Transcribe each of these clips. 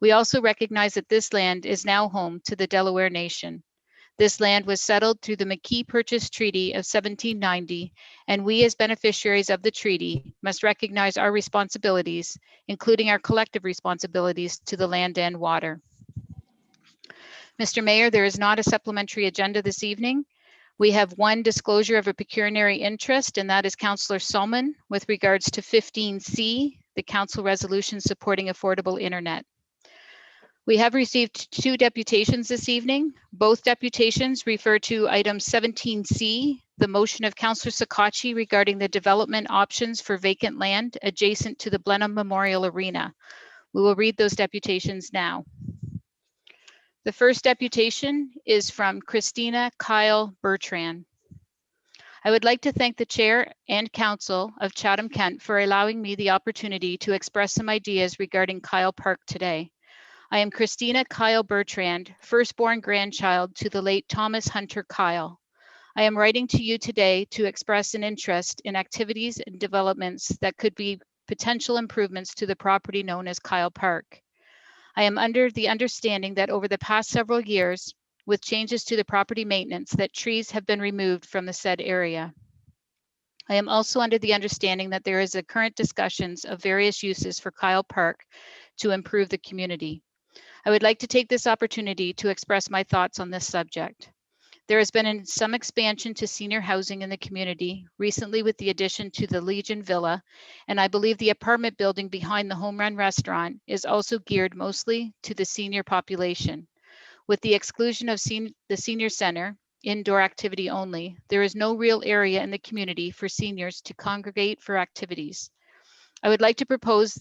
We also recognize that this land is now home to the Delaware Nation. This land was settled through the McKee Purchase Treaty of 1790, and we as beneficiaries of the treaty must recognize our responsibilities, including our collective responsibilities to the land and water. Mr. Mayor, there is not a supplementary agenda this evening. We have one disclosure of a pecuniary interest, and that is Councillor Solomon with regards to 15C, the council resolution supporting affordable internet. We have received 2 deputations this evening. Both deputations refer to item 17C, the motion of Councillor Sakachi regarding the development options for vacant land adjacent to the Blenheim Memorial Arena. We will read those deputations now. The first deputation is from Christina Kyle Bertrand. I would like to thank the Chair and Council of Chatham-Kent for allowing me the opportunity to express some ideas regarding Kyle Park today. I am Christina Kyle Bertrand, firstborn grandchild to the late Thomas Hunter Kyle. I am writing to you today to express an interest in activities and developments that could be potential improvements to the property known as Kyle Park. I am under the understanding that over the past several years, with changes to the property maintenance, that trees have been removed from the said area. I am also under the understanding that there is a current discussions of various uses for Kyle Park to improve the community. I would like to take this opportunity to express my thoughts on this subject. There has been some expansion to senior housing in the community recently with the addition to the Legion Villa, and I believe the apartment building behind the Home Run restaurant is also geared mostly to the senior population. With the exclusion of the senior center, indoor activity only, there is no real area in the community for seniors to congregate for activities. I would like to propose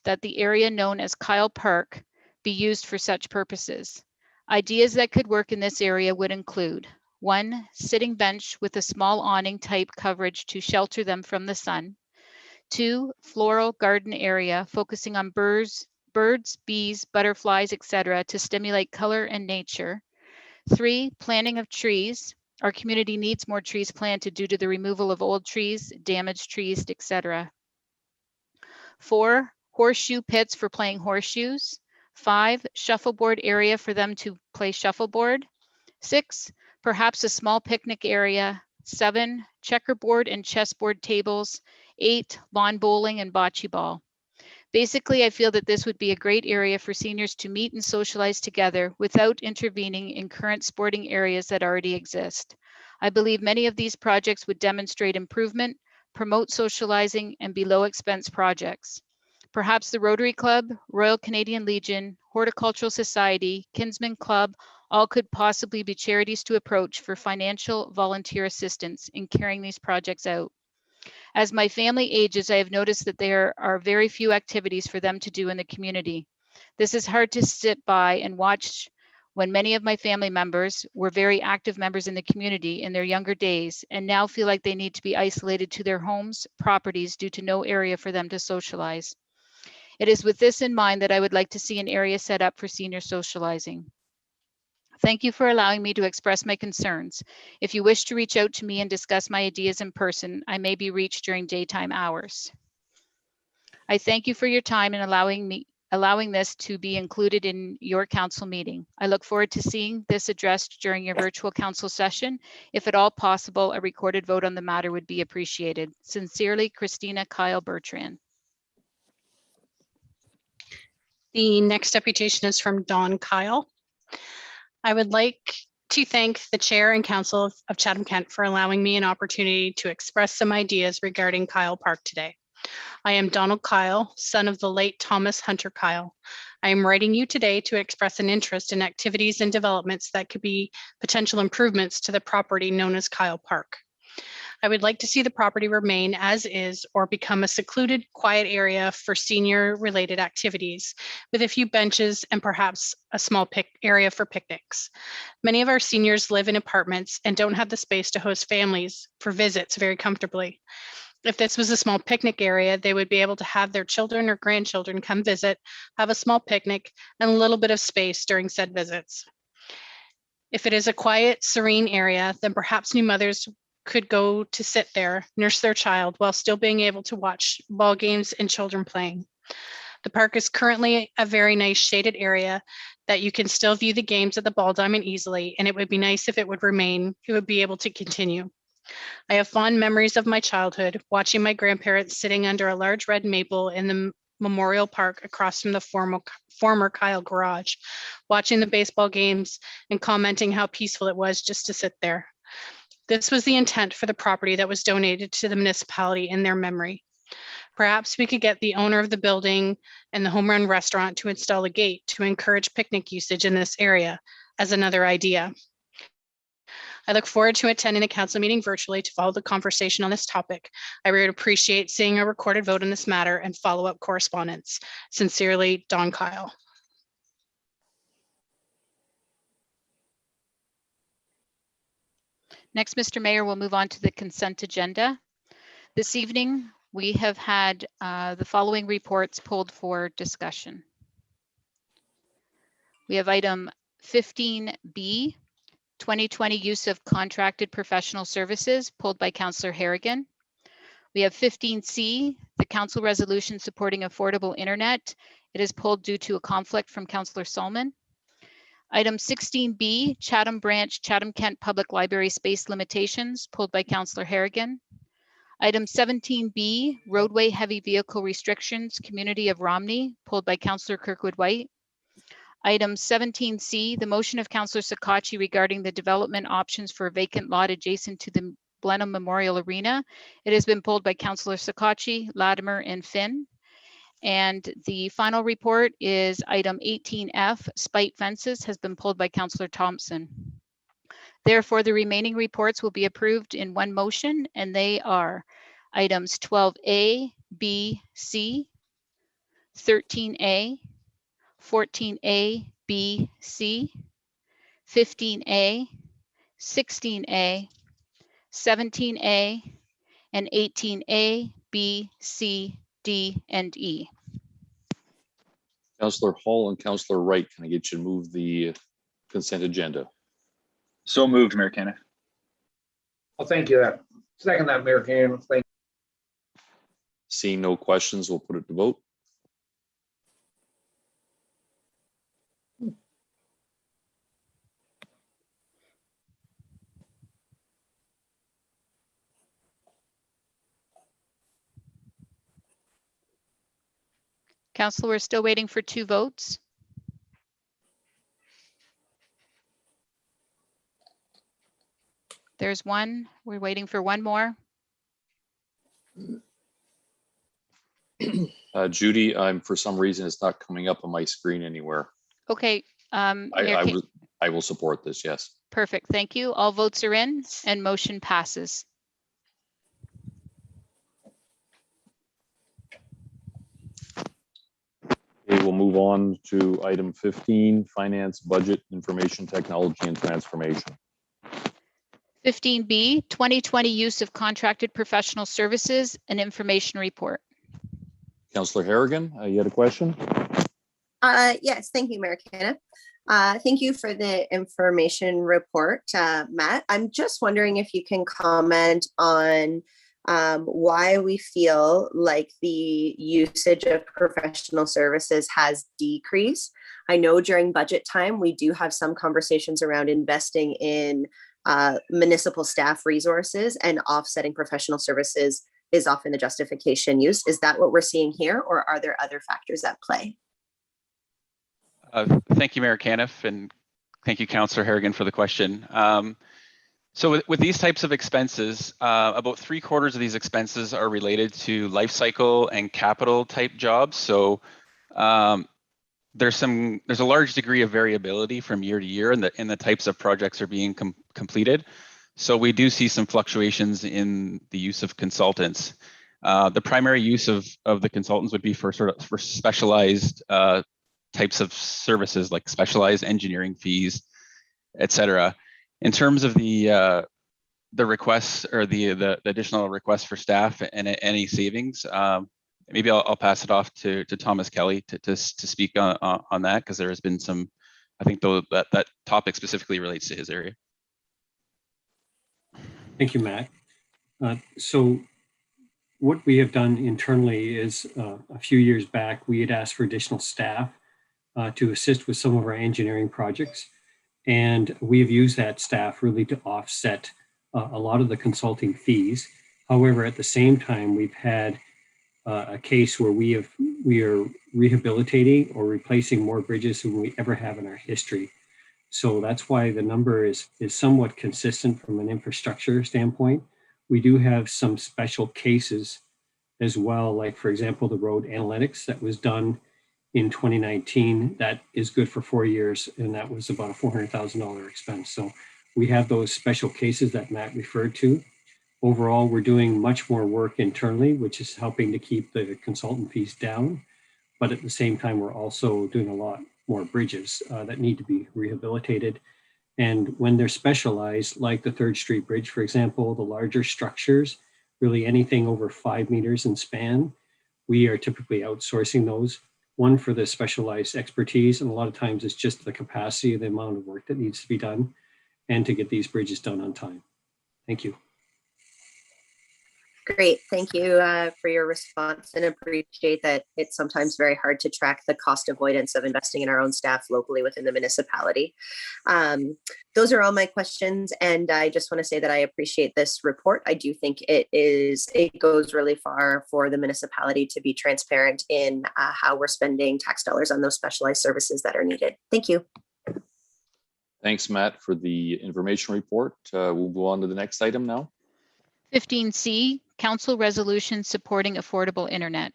that the area known as Kyle Park be used for such purposes. Ideas that could work in this area would include 1, sitting bench with a small awning type coverage to shelter them from the sun. 2, floral garden area focusing on birds, bees, butterflies, etc. to stimulate color and nature. 3, planting of trees. Our community needs more trees planted due to the removal of old trees, damaged trees, etc. 4, horseshoe pits for playing horseshoes. 5, shuffleboard area for them to play shuffleboard. 6, perhaps a small picnic area. 7, checkerboard and chessboard tables. 8, lawn bowling and bocce ball. Basically, I feel that this would be a great area for seniors to meet and socialize together without intervening in current sporting areas that already exist. I believe many of these projects would demonstrate improvement, promote socializing, and be low expense projects. Perhaps the Rotary Club, Royal Canadian Legion, Horticultural Society, Kinsman Club, all could possibly be charities to approach for financial volunteer assistance in carrying these projects out. As my family ages, I have noticed that there are very few activities for them to do in the community. This is hard to sit by and watch when many of my family members were very active members in the community in their younger days and now feel like they need to be isolated to their homes, properties due to no area for them to socialize. It is with this in mind that I would like to see an area set up for senior socializing. Thank you for allowing me to express my concerns. If you wish to reach out to me and discuss my ideas in person, I may be reached during daytime hours. I thank you for your time and allowing this to be included in your council meeting. I look forward to seeing this addressed during your virtual council session. If at all possible, a recorded vote on the matter would be appreciated. Sincerely, Christina Kyle Bertrand. The next deputation is from Don Kyle. I would like to thank the Chair and Council of Chatham-Kent for allowing me an opportunity to express some ideas regarding Kyle Park today. I am Donald Kyle, son of the late Thomas Hunter Kyle. I am writing you today to express an interest in activities and developments that could be potential improvements to the property known as Kyle Park. I would like to see the property remain as is or become a secluded, quiet area for senior-related activities with a few benches and perhaps a small area for picnics. Many of our seniors live in apartments and don't have the space to host families for visits very comfortably. If this was a small picnic area, they would be able to have their children or grandchildren come visit, have a small picnic, and a little bit of space during said visits. If it is a quiet, serene area, then perhaps new mothers could go to sit there, nurse their child while still being able to watch ball games and children playing. The park is currently a very nice shaded area that you can still view the games at the Ball Diamond easily, and it would be nice if it would remain, it would be able to continue. I have fond memories of my childhood, watching my grandparents sitting under a large red maple in the Memorial Park across from the former Kyle Garage, watching the baseball games and commenting how peaceful it was just to sit there. This was the intent for the property that was donated to the municipality in their memory. Perhaps we could get the owner of the building and the Home Run Restaurant to install a gate to encourage picnic usage in this area as another idea. I look forward to attending a council meeting virtually to follow the conversation on this topic. I would appreciate seeing a recorded vote on this matter and follow-up correspondence. Sincerely, Don Kyle. Next, Mr. Mayor, we'll move on to the consent agenda. This evening, we have had the following reports pulled for discussion. We have item 15B, 2020 use of contracted professional services, pulled by Councillor Harrigan. We have 15C, the council resolution supporting affordable internet. It is pulled due to a conflict from Councillor Solomon. Item 16B, Chatham Branch, Chatham-Kent Public Library space limitations, pulled by Councillor Harrigan. Item 17B, roadway heavy vehicle restrictions, Community of Romney, pulled by Councillor Kirkwood-White. Item 17C, the motion of Councillor Sakachi regarding the development options for a vacant lot adjacent to the Blenheim Memorial Arena. It has been pulled by Councillor Sakachi, Latimer, and Finn. And the final report is item 18F, spite fences, has been pulled by Councillor Thompson. Therefore, the remaining reports will be approved in one motion, and they are items 12A, B, C, 13A, 14A, B, C, 15A, 16A, 17A, and 18A, B, C, D, and E. Councillor Hall and Councillor Wright, can I get you to move the consent agenda? So moved, Mayor Kenneth. Well, thank you. Second that, Mayor Kenneth. Thank Seeing no questions, we'll put it to vote. Council, we're still waiting for 2 votes. There's one. We're waiting for one more. Judy, for some reason, it's not coming up on my screen anywhere. Okay. I will support this, yes. Perfect. Thank you. All votes are in and motion passes. Okay, we'll move on to item 15, finance, budget, information technology, and transformation. 15B, 2020 use of contracted professional services and information report. Councillor Harrigan, you had a question? Yes, thank you, Mayor Kenneth. Thank you for the information report, Matt. I'm just wondering if you can comment on why we feel like the usage of professional services has decreased. I know during budget time, we do have some conversations around investing in municipal staff resources, and offsetting professional services is often the justification use. Is that what we're seeing here, or are there other factors at play? Thank you, Mayor Caniff, and thank you, Councillor Harrigan, for the question. So with these types of expenses, about 3/4 of these expenses are related to life cycle and capital type jobs. So there's a large degree of variability from year to year in the types of projects are being completed. So we do see some fluctuations in the use of consultants. The primary use of the consultants would be for specialized types of services like specialized engineering fees, et cetera. In terms of the requests or the additional requests for staff and any savings, maybe I'll pass it off to Thomas Kelly to speak on that, because there has been some, I think that topic specifically relates to his area. Thank you, Matt. So what we have done internally is a few years back, we had asked for additional staff to assist with some of our engineering projects. And we've used that staff really to offset a lot of the consulting fees. However, at the same time, we've had a case where we are rehabilitating or replacing more bridges than we ever have in our history. So that's why the number is somewhat consistent from an infrastructure standpoint. We do have some special cases as well, like for example, the road analytics that was done in 2019, that is good for 4 years, and that was about a $400,000 expense. So we have those special cases that Matt referred to. Overall, we're doing much more work internally, which is helping to keep the consultant fees down. But at the same time, we're also doing a lot more bridges that need to be rehabilitated. And when they're specialized, like the 3rd Street Bridge, for example, the larger structures, really anything over 5 meters in span, we are typically outsourcing those. One, for the specialized expertise, and a lot of times it's just the capacity, the amount of work that needs to be done, and to get these bridges done on time. Thank you. Great. Thank you for your response, and appreciate that it's sometimes very hard to track the cost avoidance of investing in our own staff locally within the municipality. Those are all my questions, and I just want to say that I appreciate this report. I do think it goes really far for the municipality to be transparent in how we're spending tax dollars on those specialized services that are needed. Thank you. Thanks, Matt, for the information report. We'll go on to the next item now. 15C, Council Resolution Supporting Affordable Internet.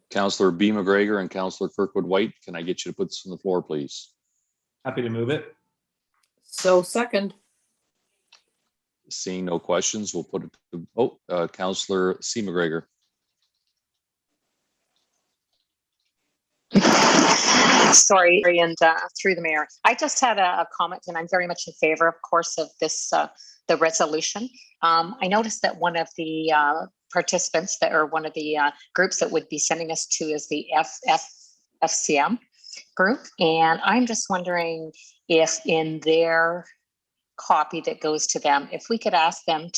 Councillor B. McGregor and Councillor Kirkwood White, can I get you to put this on the floor, please? Happy to move it. So second. Seeing no questions, we'll put it to vote. Councillor C. McGregor. Sorry, and through the mayor. I just had a comment, and I'm very much in favor, of course, of this the resolution. I noticed that one of the participants or one of the groups that would be sending us to is the FCM group, and I'm just wondering if in their copy that goes to them, if we could ask them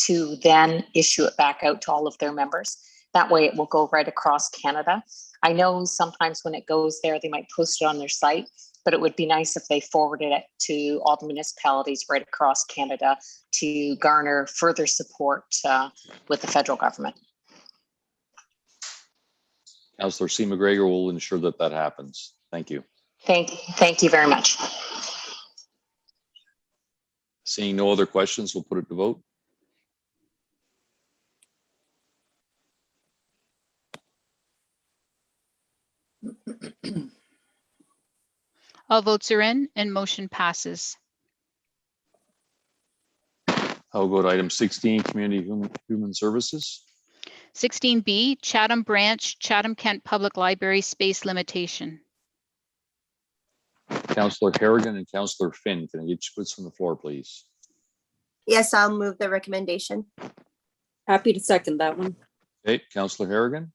to then issue it back out to all of their members. That way it will go right across Canada. I know sometimes when it goes there, they might post it on their site, but it would be nice if they forwarded it to all the municipalities right across Canada to garner further support with the federal government. Councillor C. McGregor will ensure that that happens. Thank you. Thank you very much. Seeing no other questions, we'll put it to vote. All votes are in and motion passes. I'll go to item 16, Community Human Services. 16B, Chatham Branch, Chatham-Kent Public Library Space Limitation. Councillor Harrigan and Councillor Finn, can I get you to put this on the floor, please? Yes, I'll move the recommendation. Happy to second that one. Okay, Councillor Harrigan.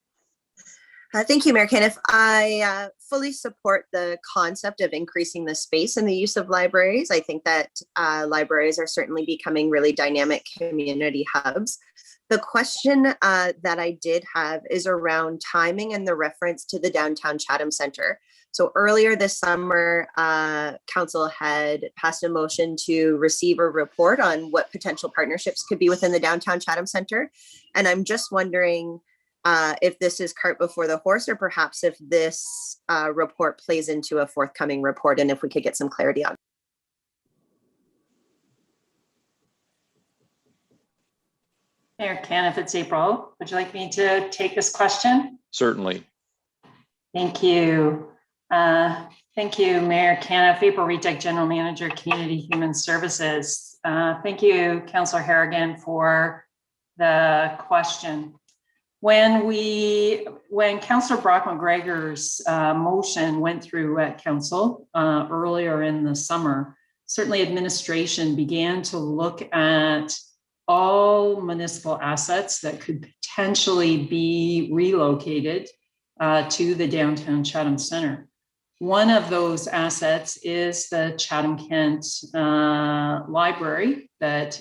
Thank you, Mayor Kenneth. I fully support the concept of increasing the space and the use of libraries. I think that libraries are certainly becoming really dynamic community hubs. The question that I did have is around timing and the reference to the downtown Chatham Center. So earlier this summer, Council had passed a motion to receive a report on what potential partnerships could be within the downtown Chatham Center. And I'm just wondering if this is cart before the horse, or perhaps if this report plays into a forthcoming report, and if we could get some clarity on it. Mayor Kenneth, it's April. Would you like me to take this question? Certainly. Thank you. Thank you, Mayor Kenneth. April Retek, General Manager, Community Human Services. Thank you, Councillor Harrigan, for the question. When Councillor Brock McGregor's motion went through at Council earlier in the summer, certainly administration began to look at all municipal assets that could potentially be relocated to the downtown Chatham Center. One of those assets is the Chatham-Kent library that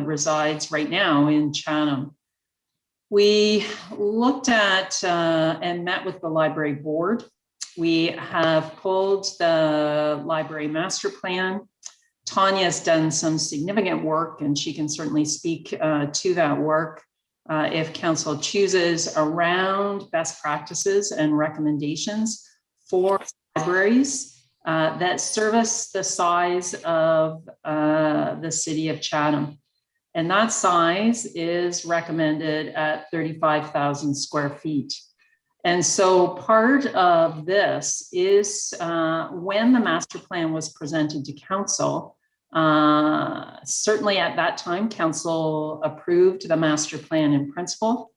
resides right now in Chatham. We looked at and met with the library board. We have pulled the library master plan. Tanya's done some significant work, and she can certainly speak to that work if council chooses, around best practices and recommendations for libraries that service the size of the city of Chatham. And that size is recommended at 35,000 square feet. And so part of this is when the master plan was presented to council, certainly at that time, council approved the master plan in principle.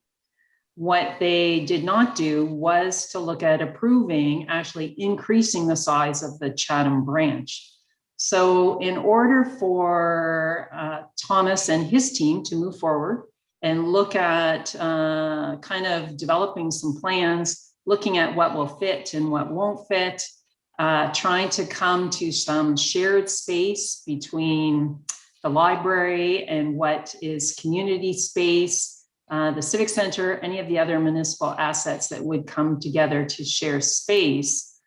What they did not do was to look at approving actually increasing the size of the Chatham branch. So in order for Thomas and his team to move forward and look at kind of developing some plans, looking at what will fit and what won't fit, trying to come to some shared space between the library and what is community space, the Civic Center, any of the other municipal assets that would come together to share space.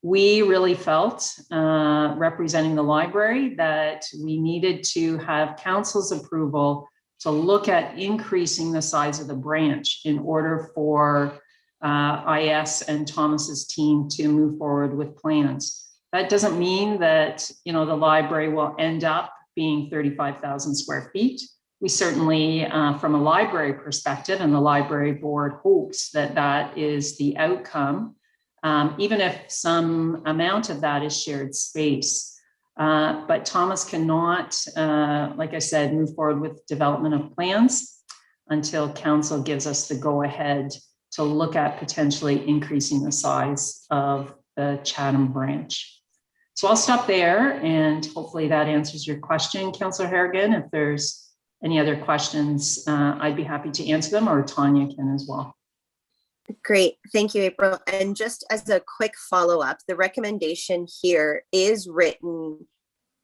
We really felt, representing the library, that we needed to have council's approval to look at increasing the size of the branch in order for IS and Thomas's team to move forward with plans. That doesn't mean that, the library will end up being 35,000 square feet. We certainly, from a library perspective, and the library board hopes that that is the outcome, even if some amount of that is shared space. But Thomas cannot, like I said, move forward with development of plans until council gives us the go-ahead to look at potentially increasing the size of the Chatham branch. So I'll stop there, and hopefully that answers your question, Councillor Harrigan. If there's any other questions, I'd be happy to answer them, or Tanya can as well. Great, thank you, April. And just as a quick follow-up, the recommendation here is written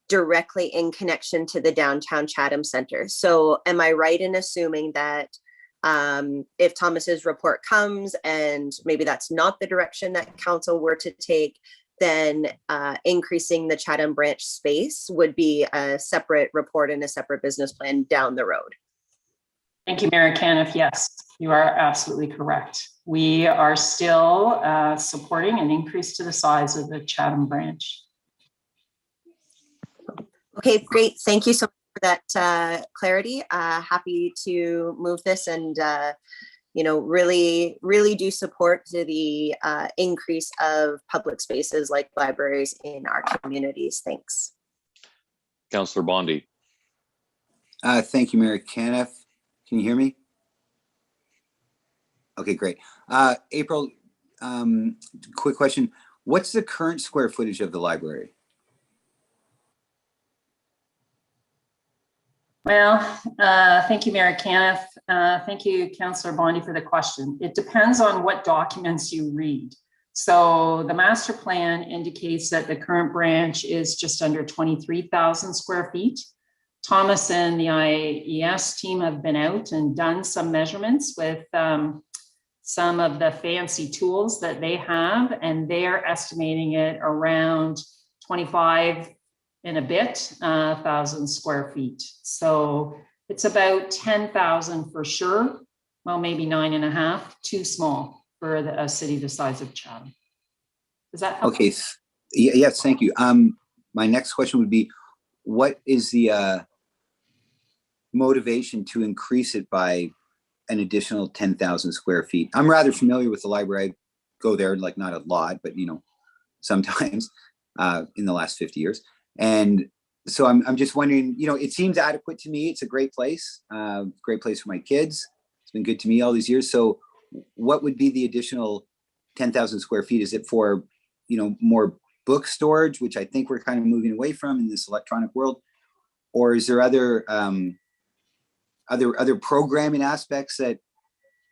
directly in connection to the downtown Chatham Center. So am I right in assuming that if Thomas's report comes and maybe that's not the direction that council were to take, then increasing the Chatham branch space would be a separate report and a separate business plan down the road? Thank you, Mayor Caniff. Yes, you are absolutely correct. We are still supporting an increase to the size of the Chatham branch. Okay, great. Thank you so much for that clarity. Happy to move this and really do support to the increase of public spaces like libraries in our communities. Thanks. Councillor Bondi. Thank you, Mayor Caniff. Can you hear me? Okay, great. April, quick question. What's the current square footage of the library? Well, thank you, Mayor Caniff. Thank you, Councillor Bondi, for the question. It depends on what documents you read. So the master plan indicates that the current branch is just under 23,000 square feet. Thomas and the IES team have been out and done some measurements with some of the fancy tools that they have, and they're estimating it around 25 and a bit thousand square feet. So it's about 10,000 for sure. Well, maybe 9.5, too small for a city the size of Chatham. Does that help? Okay, yes, thank you. My next question would be, what is the motivation to increase it by an additional 10,000 square feet? I'm rather familiar with the library. I go there, like, not a lot, but sometimes in the last 50 years. And so I'm just wondering, it seems adequate to me. It's a great place for my kids. It's been good to me all these years. So what would be the additional 10,000 square feet? Is it for, more book storage, which I think we're kind of moving away from in this electronic world? Or is there other programming aspects that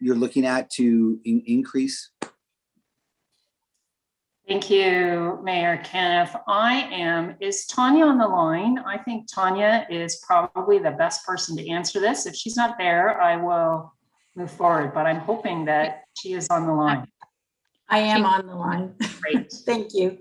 you're looking at to increase? Thank you, Mayor Caniff. Is Tanya on the line? I think Tanya is probably the best person to answer this. If she's not there, I will move forward, but I'm hoping that she is on the line. I am on the line. Great. Thank you.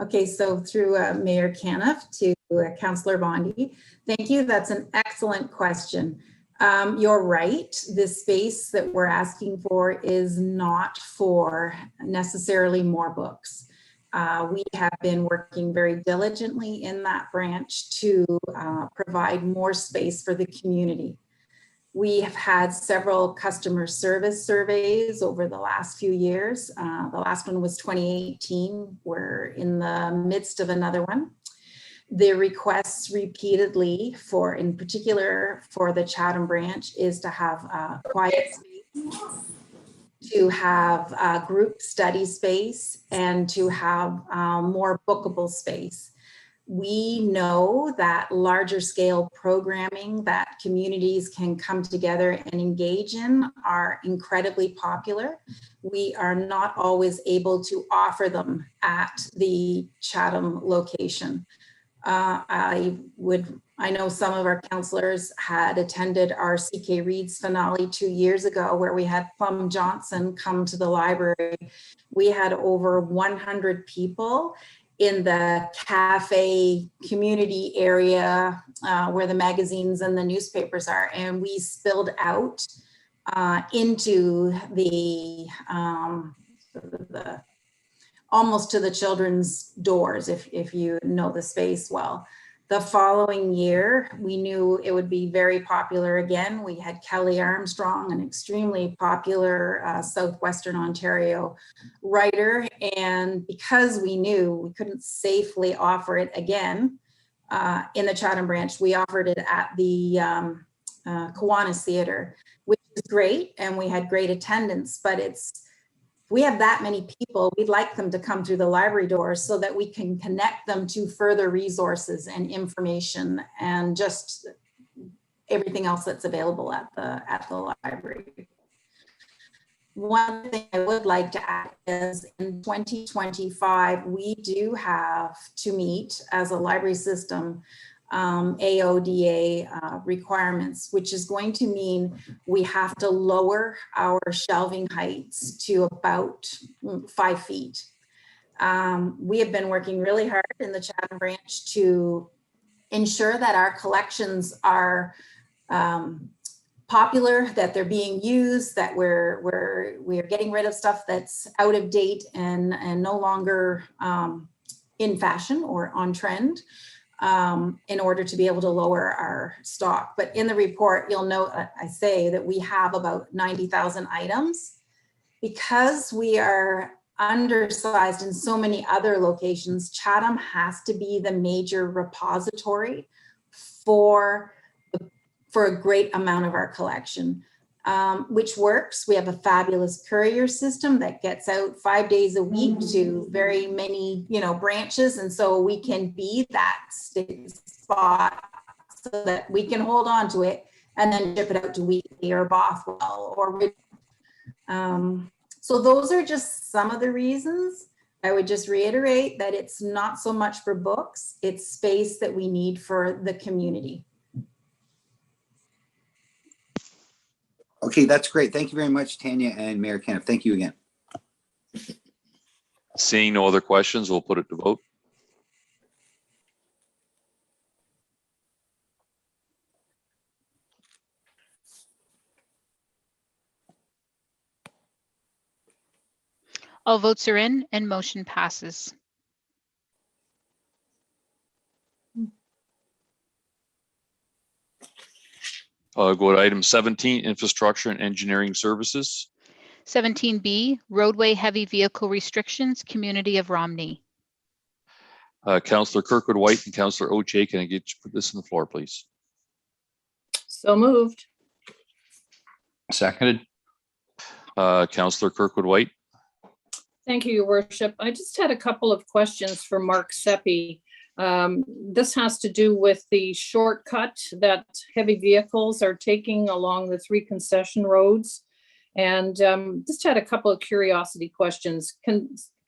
Okay, so through Mayor Caniff to Councillor Bondi, thank you. That's an excellent question. You're right. The space that we're asking for is not for necessarily more books. We have been working very diligently in that branch to provide more space for the community. We have had several customer service surveys over the last few years. The last one was 2018. We're in the midst of another one. The requests repeatedly for, in particular for the Chatham branch, is to have quiet space, to have group study space, and to have more bookable space. We know that larger scale programming that communities can come together and engage in are incredibly popular. We are not always able to offer them at the Chatham location. I know some of our councillors had attended our CK Reads finale 2 years ago, where we had Plum Johnson come to the library. We had over 100 people in the cafe community area where the magazines and the newspapers are, and we spilled out into the almost to the children's doors, if you know the space well. The following year, we knew it would be very popular again. We had Kelly Armstrong, an extremely popular Southwestern Ontario writer. And because we knew we couldn't safely offer it again in the Chatham branch, we offered it at the Kiwanis Theatre, which is great. And we had great attendance, but we have that many people, we'd like them to come through the library doors so that we can connect them to further resources and information and just everything else that's available at the library. One thing I would like to add is in 2025, we do have to meet as a library system AODA requirements, which is going to mean we have to lower our shelving heights to about 5 feet. We have been working really hard in the Chatham branch to ensure that our collections are popular, that they're being used, that we're getting rid of stuff that's out of date and no longer in fashion or on trend. In order to be able to lower our stock. But in the report, you'll note I say that we have about 90,000 items. Because we are undersized in so many other locations, Chatham has to be the major repository for a great amount of our collection. Which works. We have a fabulous courier system that gets out 5 days a week to very many, branches. And so we can be that spot so that we can hold on to it and then ship it out to Wheatley or Bothwell or so those are just some of the reasons. I would just reiterate that it's not so much for books, it's space that we need for the community. Okay, that's great. Thank you very much, Tanya and Mayor Caniff. Thank you again. Seeing no other questions, we'll put it to vote. All votes are in and motion passes. Go to item 17, infrastructure and engineering services. 17B, roadway heavy vehicle restrictions, Community of Romney. Councillor Kirkwood White and Councillor Oche, can I get you put this on the floor, please? So moved. Seconded. Councillor Kirkwood White. Thank you, Your Worship. I just had a couple of questions for Mark Seppi. This has to do with the shortcut that heavy vehicles are taking along the 3 concession roads. And just had a couple of curiosity questions.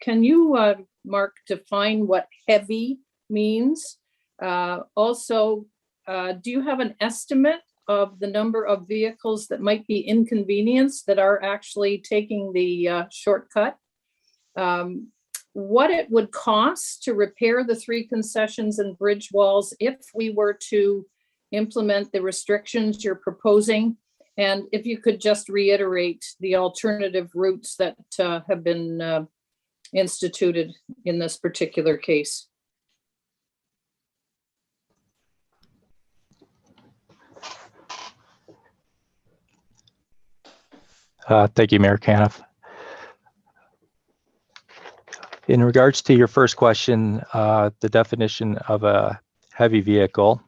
can you, Mark, define what heavy means? Also, do you have an estimate of the number of vehicles that might be inconvenienced that are actually taking the shortcut? What it would cost to repair the 3 concessions and bridge walls if we were to implement the restrictions you're proposing? And if you could just reiterate the alternative routes that have been instituted in this particular case. Thank you, Mayor Caniff. In regards to your first question, the definition of a heavy vehicle,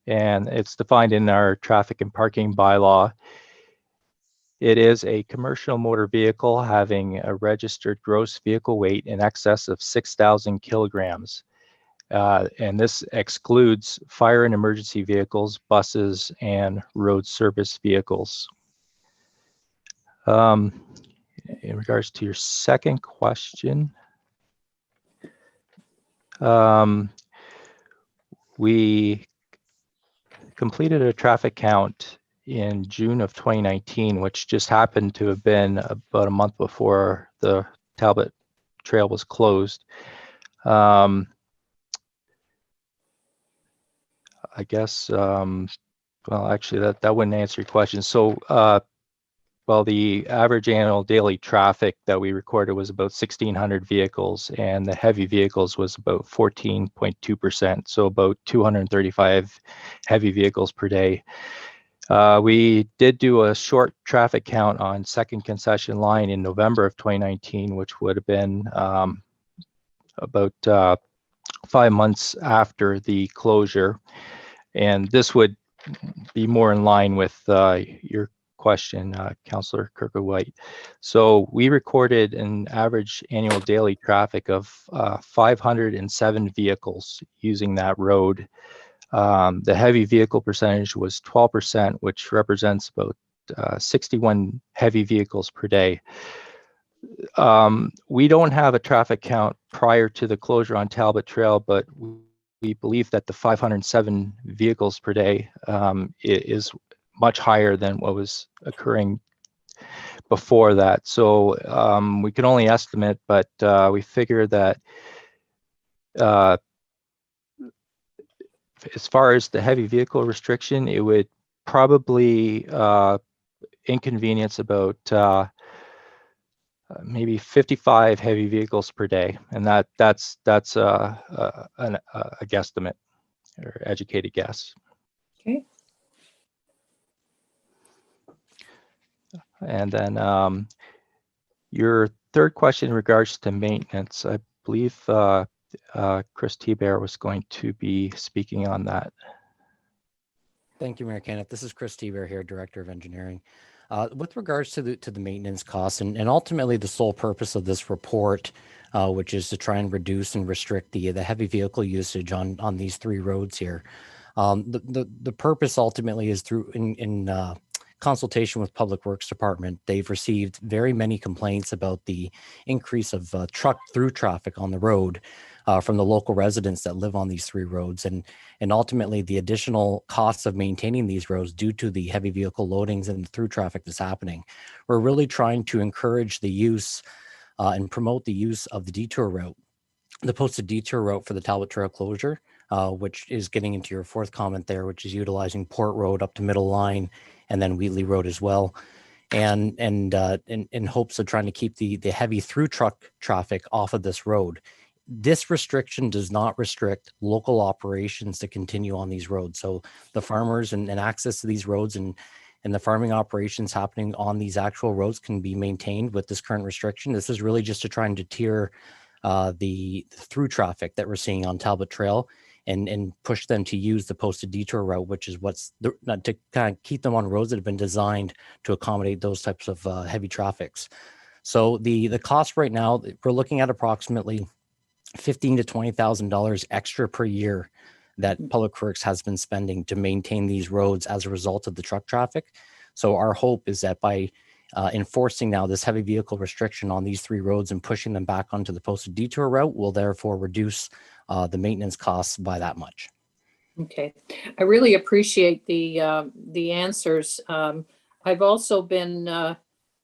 and it's defined in our traffic and parking bylaw. It is a commercial motor vehicle having a registered gross vehicle weight in excess of 6,000 kilograms. And this excludes fire and emergency vehicles, buses, and road service vehicles. In regards to your second question, we completed a traffic count in June of 2019, which just happened to have been about a month before the Talbot Trail was closed. I guess, well, actually, that wouldn't answer your question. So, well, the average annual daily traffic that we recorded was about 1,600 vehicles, and the heavy vehicles was about 14.2%, so about 235 heavy vehicles per day. We did do a short traffic count on second concession line in November of 2019, which would have been about 5 months after the closure. And this would be more in line with your question, Councillor Kirkwood-White. So we recorded an average annual daily traffic of 507 vehicles using that road. The heavy vehicle percentage was 12%, which represents about 61 heavy vehicles per day. We don't have a traffic count prior to the closure on Talbot Trail, but we believe that the 507 vehicles per day is much higher than what was occurring before that. So we can only estimate, but we figure that as far as the heavy vehicle restriction, it would probably inconvenience about maybe 55 heavy vehicles per day, and that's a guesstimate or educated guess. Okay. And then your third question in regards to maintenance, I believe Chris T-Bear was going to be speaking on that. Thank you, Mayor Kenneth. This is Chris T-Bear here, Director of Engineering. With regards to the maintenance costs and ultimately the sole purpose of this report, which is to try and reduce and restrict the heavy vehicle usage on these 3 roads here. The purpose ultimately is through in consultation with Public Works Department. They've received very many complaints about the increase of truck through traffic on the road from the local residents that live on these 3 roads, and ultimately the additional costs of maintaining these roads due to the heavy vehicle loadings and the through traffic that's happening. We're really trying to encourage the use and promote the use of the detour route, the posted detour route for the Talbot Trail closure, which is getting into your 4th comment there, which is utilizing Port Road up to Middle Line and then Wheatley Road as well. And in hopes of trying to keep the heavy through truck traffic off of this road. This restriction does not restrict local operations to continue on these roads. So the farmers and access to these roads and the farming operations happening on these actual roads can be maintained with this current restriction. This is really just to try and deter the through traffic that we're seeing on Talbot Trail and push them to use the posted detour route, which is to kind of keep them on roads that have been designed to accommodate those types of heavy traffics. So the cost right now, we're looking at approximately $15,000 to $20,000 extra per year that Public Works has been spending to maintain these roads as a result of the truck traffic. So our hope is that by enforcing now this heavy vehicle restriction on these 3 roads and pushing them back onto the posted detour route will therefore reduce the maintenance costs by that much. Okay, I really appreciate the answers. I've also been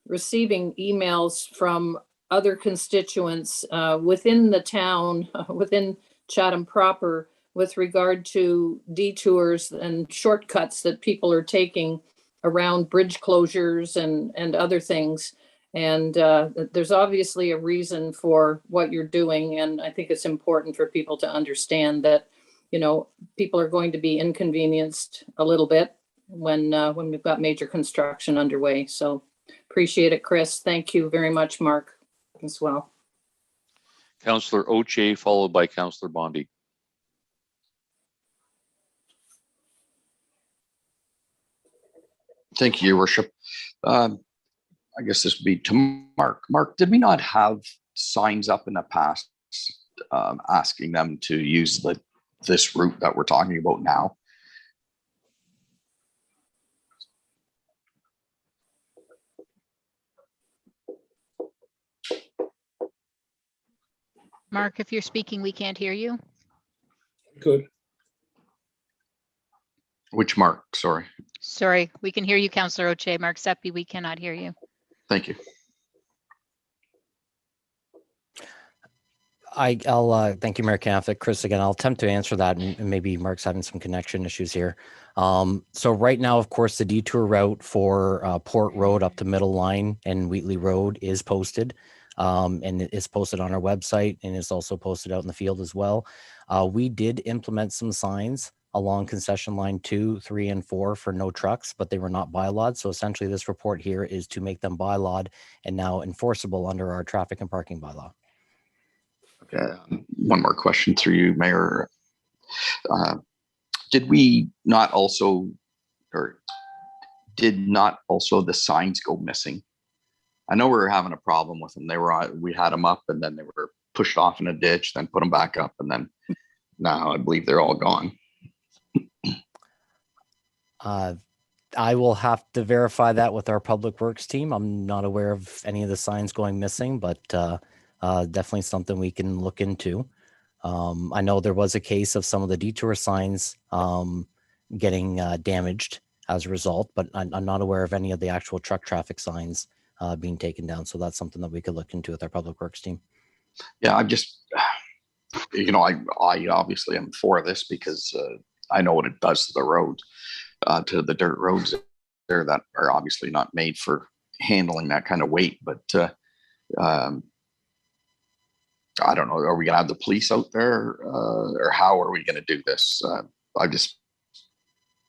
receiving emails from other constituents within the town, within Chatham proper, with regard to detours and shortcuts that people are taking around bridge closures and other things. And there's obviously a reason for what you're doing. And I think it's important for people to understand that, you know, people are going to be inconvenienced a little bit when we've got major construction underway. So appreciate it, Chris. Thank you very much, Mark, as well. Councillor Oche, followed by Councillor Bondi. Thank you, Your Worship. I guess this would be to Mark. Mark, did we not have signs up in the past asking them to use this route that we're talking about now? Mark, if you're speaking, we can't hear you. Good. Which Mark? Sorry. Sorry, we can hear you, Councillor Oche. Mark Seppi, we cannot hear you. Thank you. I'll thank you, Mayor Canfick. Chris, again, I'll attempt to answer that, and maybe Mark's having some connection issues here. So right now, of course, the detour route for Port Road up to Middle Line and Wheatley Road is posted, and it is posted on our website, and it's also posted out in the field as well. We did implement some signs along concession line 2, 3, and 4 for no trucks, but they were not bylawed. So essentially, this report here is to make them bylawed and now enforceable under our traffic and parking bylaw. Okay, one more question through you, Mayor. Did we not also, or did not also the signs go missing? I know we were having a problem with them. We had them up and then they were pushed off in a ditch, then put them back up, and then now I believe they're all gone. I will have to verify that with our public works team. I'm not aware of any of the signs going missing, but definitely something we can look into. I know there was a case of some of the detour signs getting damaged as a result, but I'm not aware of any of the actual truck traffic signs being taken down. So that's something that we could look into with our public works team. Yeah, I'm just, you know, I obviously am for this because I know what it does to the roads, to the dirt roads there that are obviously not made for handling that kind of weight. But I don't know, are we going to have the police out there or how are we going to do this? I just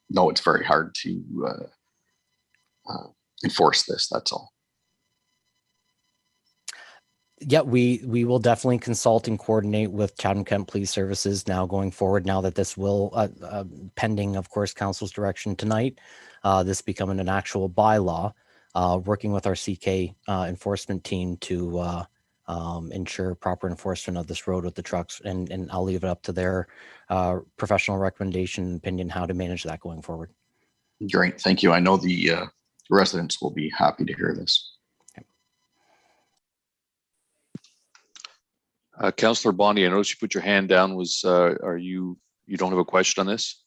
know it's very hard to enforce this. That's all. Yeah, we will definitely consult and coordinate with Chatham-Kent Police Services now going forward, now that this will, pending, of course, council's direction tonight, this becoming an actual bylaw, working with our CK enforcement team to ensure proper enforcement of this road with the trucks. And I'll leave it up to their professional recommendation and opinion how to manage that going forward. Great, thank you. I know the residents will be happy to hear this. Councillor Bondi, I noticed you put your hand down. You don't have a question on this?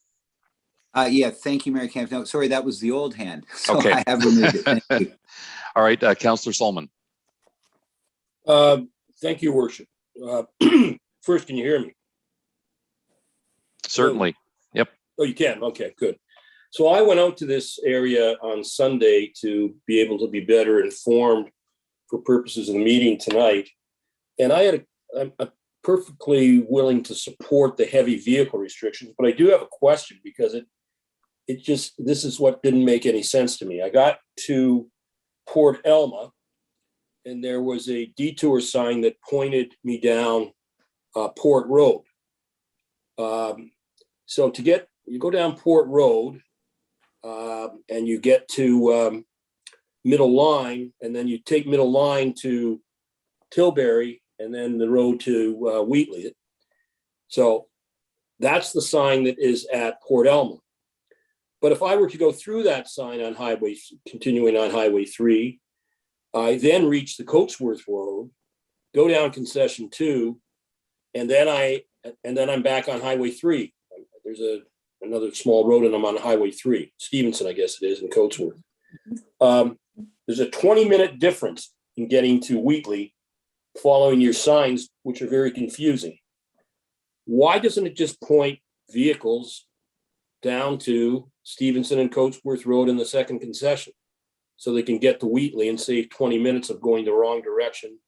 Yeah, thank you, Mayor Camp. No, sorry, that was the old hand. So Okay. I have removed it. Thank you. All right, Councillor Solomon. Thank you, Worship. First, can you hear me? Certainly. Yep. Oh, you can? Okay, good. So I went out to this area on Sunday to be able to be better informed for purposes of the meeting tonight. And I'm perfectly willing to support the heavy vehicle restrictions, but I do have a question because this is what didn't make any sense to me. I got to Port Elma and there was a detour sign that pointed me down Port Road. So you go down Port Road and you get to Middle Line, and then you take Middle Line to Tilbury and then the road to Wheatley. So that's the sign that is at Port Elma. But if I were to go through that sign on continuing on Highway 3, I then reach the Coatsworth Road, go down concession 2, and then I'm back on Highway 3. There's another small road and I'm on Highway 3, Stevenson, I guess it is, in Coatsworth. There's a 20-minute difference in getting to Wheatley following your signs, which are very confusing. Why doesn't it just point vehicles down to Stevenson and Coatsworth Road in the second concession so they can get to Wheatley and save 20 minutes of going the wrong direction?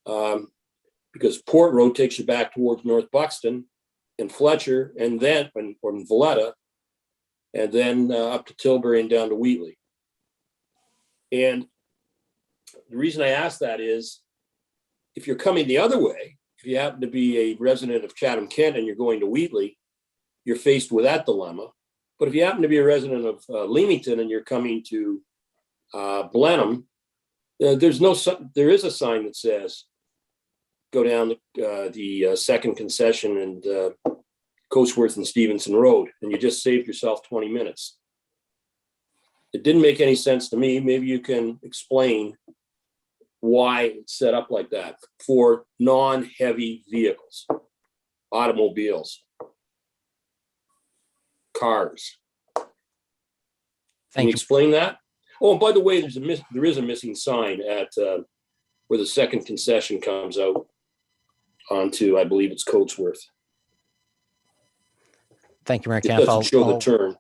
Because Port Road takes you back towards North Buxton and Fletcher, and then or Valletta, and then up to Tilbury and down to Wheatley. And the reason I ask that is, if you're coming the other way, if you happen to be a resident of Chatham-Kent and you're going to Wheatley, you're faced with that dilemma. But if you happen to be a resident of Leamington and you're coming to Blenheim, there is a sign that says, go down the second concession and Coatsworth and Stevenson Road, and you just saved yourself 20 minutes. It didn't make any sense to me. Maybe you can explain why it's set up like that for non-heavy vehicles, automobiles, cars. Can you explain that? Oh, and by the way, there is a missing sign at where the second concession comes out onto, I believe it's Coatsworth. Thank you, Mayor It Camp. doesn't show the turn.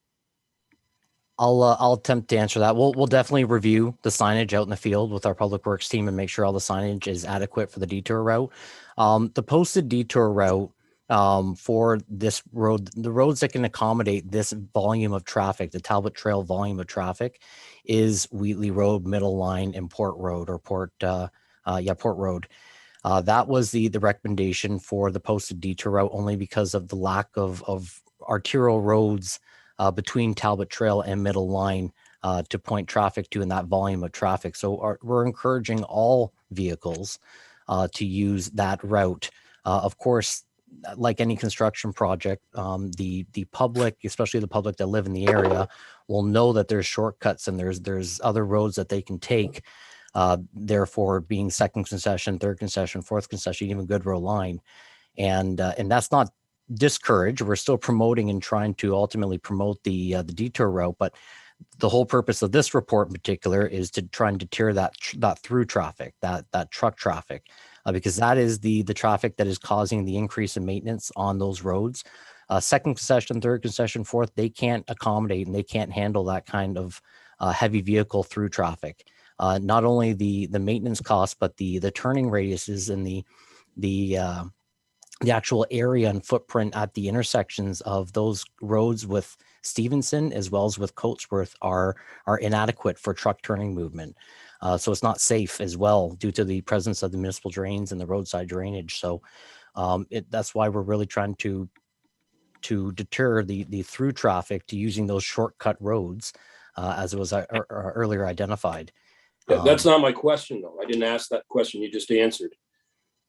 I'll attempt to answer that. We'll definitely review the signage out in the field with our public works team and make sure all the signage is adequate for the detour route. The posted detour route for this road, the roads that can accommodate this volume of traffic, the Talbot Trail volume of traffic, is Wheatley Road, Middle Line, and Port Road, or Port Road. That was the recommendation for the posted detour route, only because of the lack of arterial roads between Talbot Trail and Middle Line to point traffic to in that volume of traffic. So we're encouraging all vehicles to use that route. Of course, like any construction project, the public, especially the public that live in the area, will know that there's shortcuts and there's other roads that they can take. Therefore, being second concession, third concession, fourth concession, even Goodrow Line, and that's not discouraged. We're still promoting and trying to ultimately promote the detour route, but the whole purpose of this report in particular is to try and deter that through traffic, that truck traffic, because that is the traffic that is causing the increase in maintenance on those roads. Second concession, third concession, fourth, they can't accommodate and they can't handle that kind of heavy vehicle through traffic. Not only the maintenance costs, but the turning radiuses and the actual area and footprint at the intersections of those roads with Stevenson as well as with Coatsworth are inadequate for truck turning movement. So it's not safe as well due to the presence of the municipal drains and the roadside drainage. So that's why we're really trying to deter the through traffic to using those shortcut roads as it was earlier identified. Yeah, that's not my question, though. I didn't ask that question you just answered.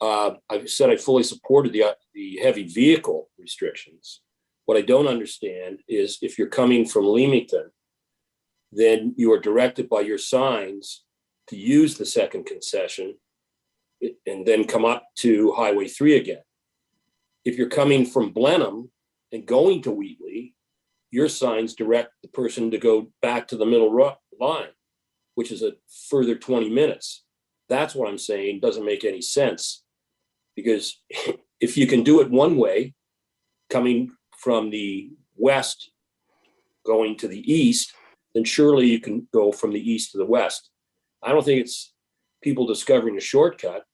I've said I fully supported the heavy vehicle restrictions. What I don't understand is if you're coming from Leamington, then you are directed by your signs to use the second concession and then come up to Highway 3 again. If you're coming from Blenheim and going to Wheatley, your signs direct the person to go back to the middle line, which is a further 20 minutes. That's what I'm saying doesn't make any sense. Because if you can do it one way, coming from the west, going to the east, then surely you can go from the east to the west. I don't think it's people discovering a shortcut,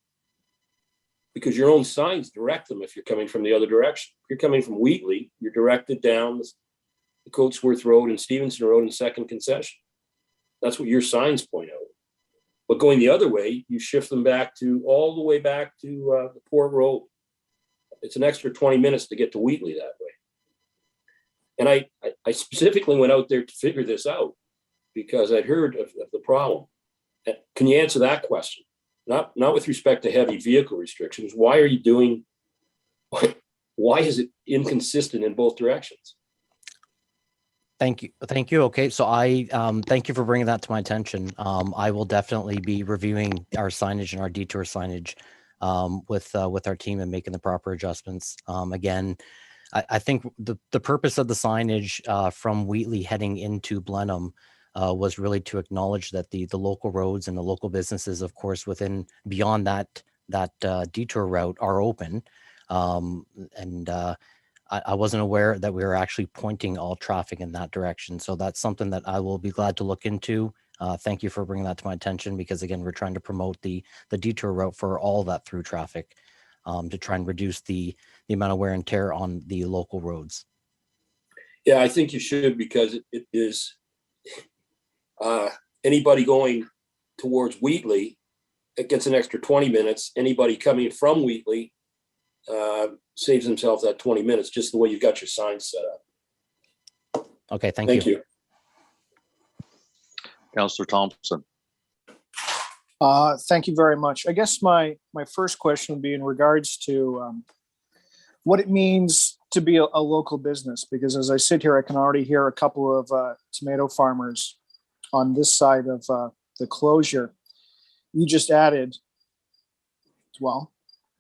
because your own signs direct them if you're coming from the other direction. If you're coming from Wheatley, you're directed down the Coatsworth Road and Stevenson Road and second concession. That's what your signs point out. But going the other way, you shift them all the way back to the Port Road. It's an extra 20 minutes to get to Wheatley that way. And I specifically went out there to figure this out because I'd heard of the problem. Can you answer that question? Not with respect to heavy vehicle restrictions. Why is it inconsistent in both directions? Thank you. Thank you. Okay. So I thank you for bringing that to my attention. I will definitely be reviewing our signage and our detour signage with our team and making the proper adjustments. Again, I think the purpose of the signage from Wheatley heading into Blenheim was really to acknowledge that the local roads and the local businesses, of course, within beyond that detour route are open. I wasn't aware that we were actually pointing all traffic in that direction. So that's something that I will be glad to look into. Thank you for bringing that to my attention, because again, we're trying to promote the detour route for all that through traffic to try and reduce the amount of wear and tear on the local roads. Yeah, I think you should, because it is anybody going towards Wheatley, it gets an extra 20 minutes. Anybody coming from Wheatley saves themselves that 20 minutes, just the way you've got your signs set up. Okay, thank Thank you. you. Councillor Thompson. Thank you very much. I guess my first question would be in regards to what it means to be a local business, because as I sit here, I can already hear a couple of tomato farmers on this side of the closure. You just added, well,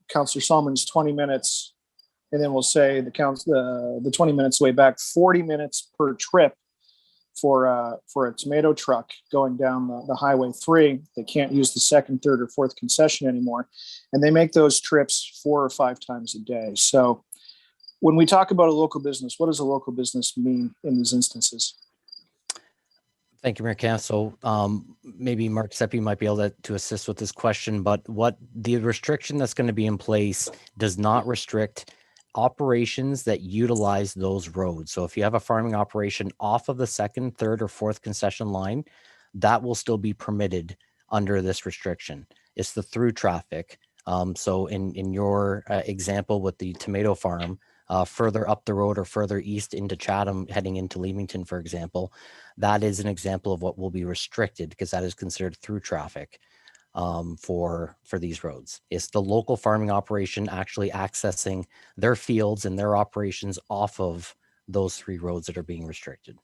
Councillor Solomon's 20 minutes, and then we'll say the 20 minutes way back, 40 minutes per trip for a tomato truck going down the Highway 3. They can't use the second, third, or fourth concession anymore, and they make those trips 4 or 5 times a day. So when we talk about a local business, what does a local business mean in these instances? Thank you, Mayor Cass. So maybe Mark Seppi might be able to assist with this question, but what the restriction that's going to be in place does not restrict operations that utilize those roads. So if you have a farming operation off of the second, third, or fourth concession line, that will still be permitted under this restriction. It's the through traffic. So in your example with the tomato farm, further up the road or further east into Chatham, heading into Leamington, for example, that is an example of what will be restricted, because that is considered through traffic for these roads. It's the local farming operation actually accessing their fields and their operations off of those 3 roads that are being restricted.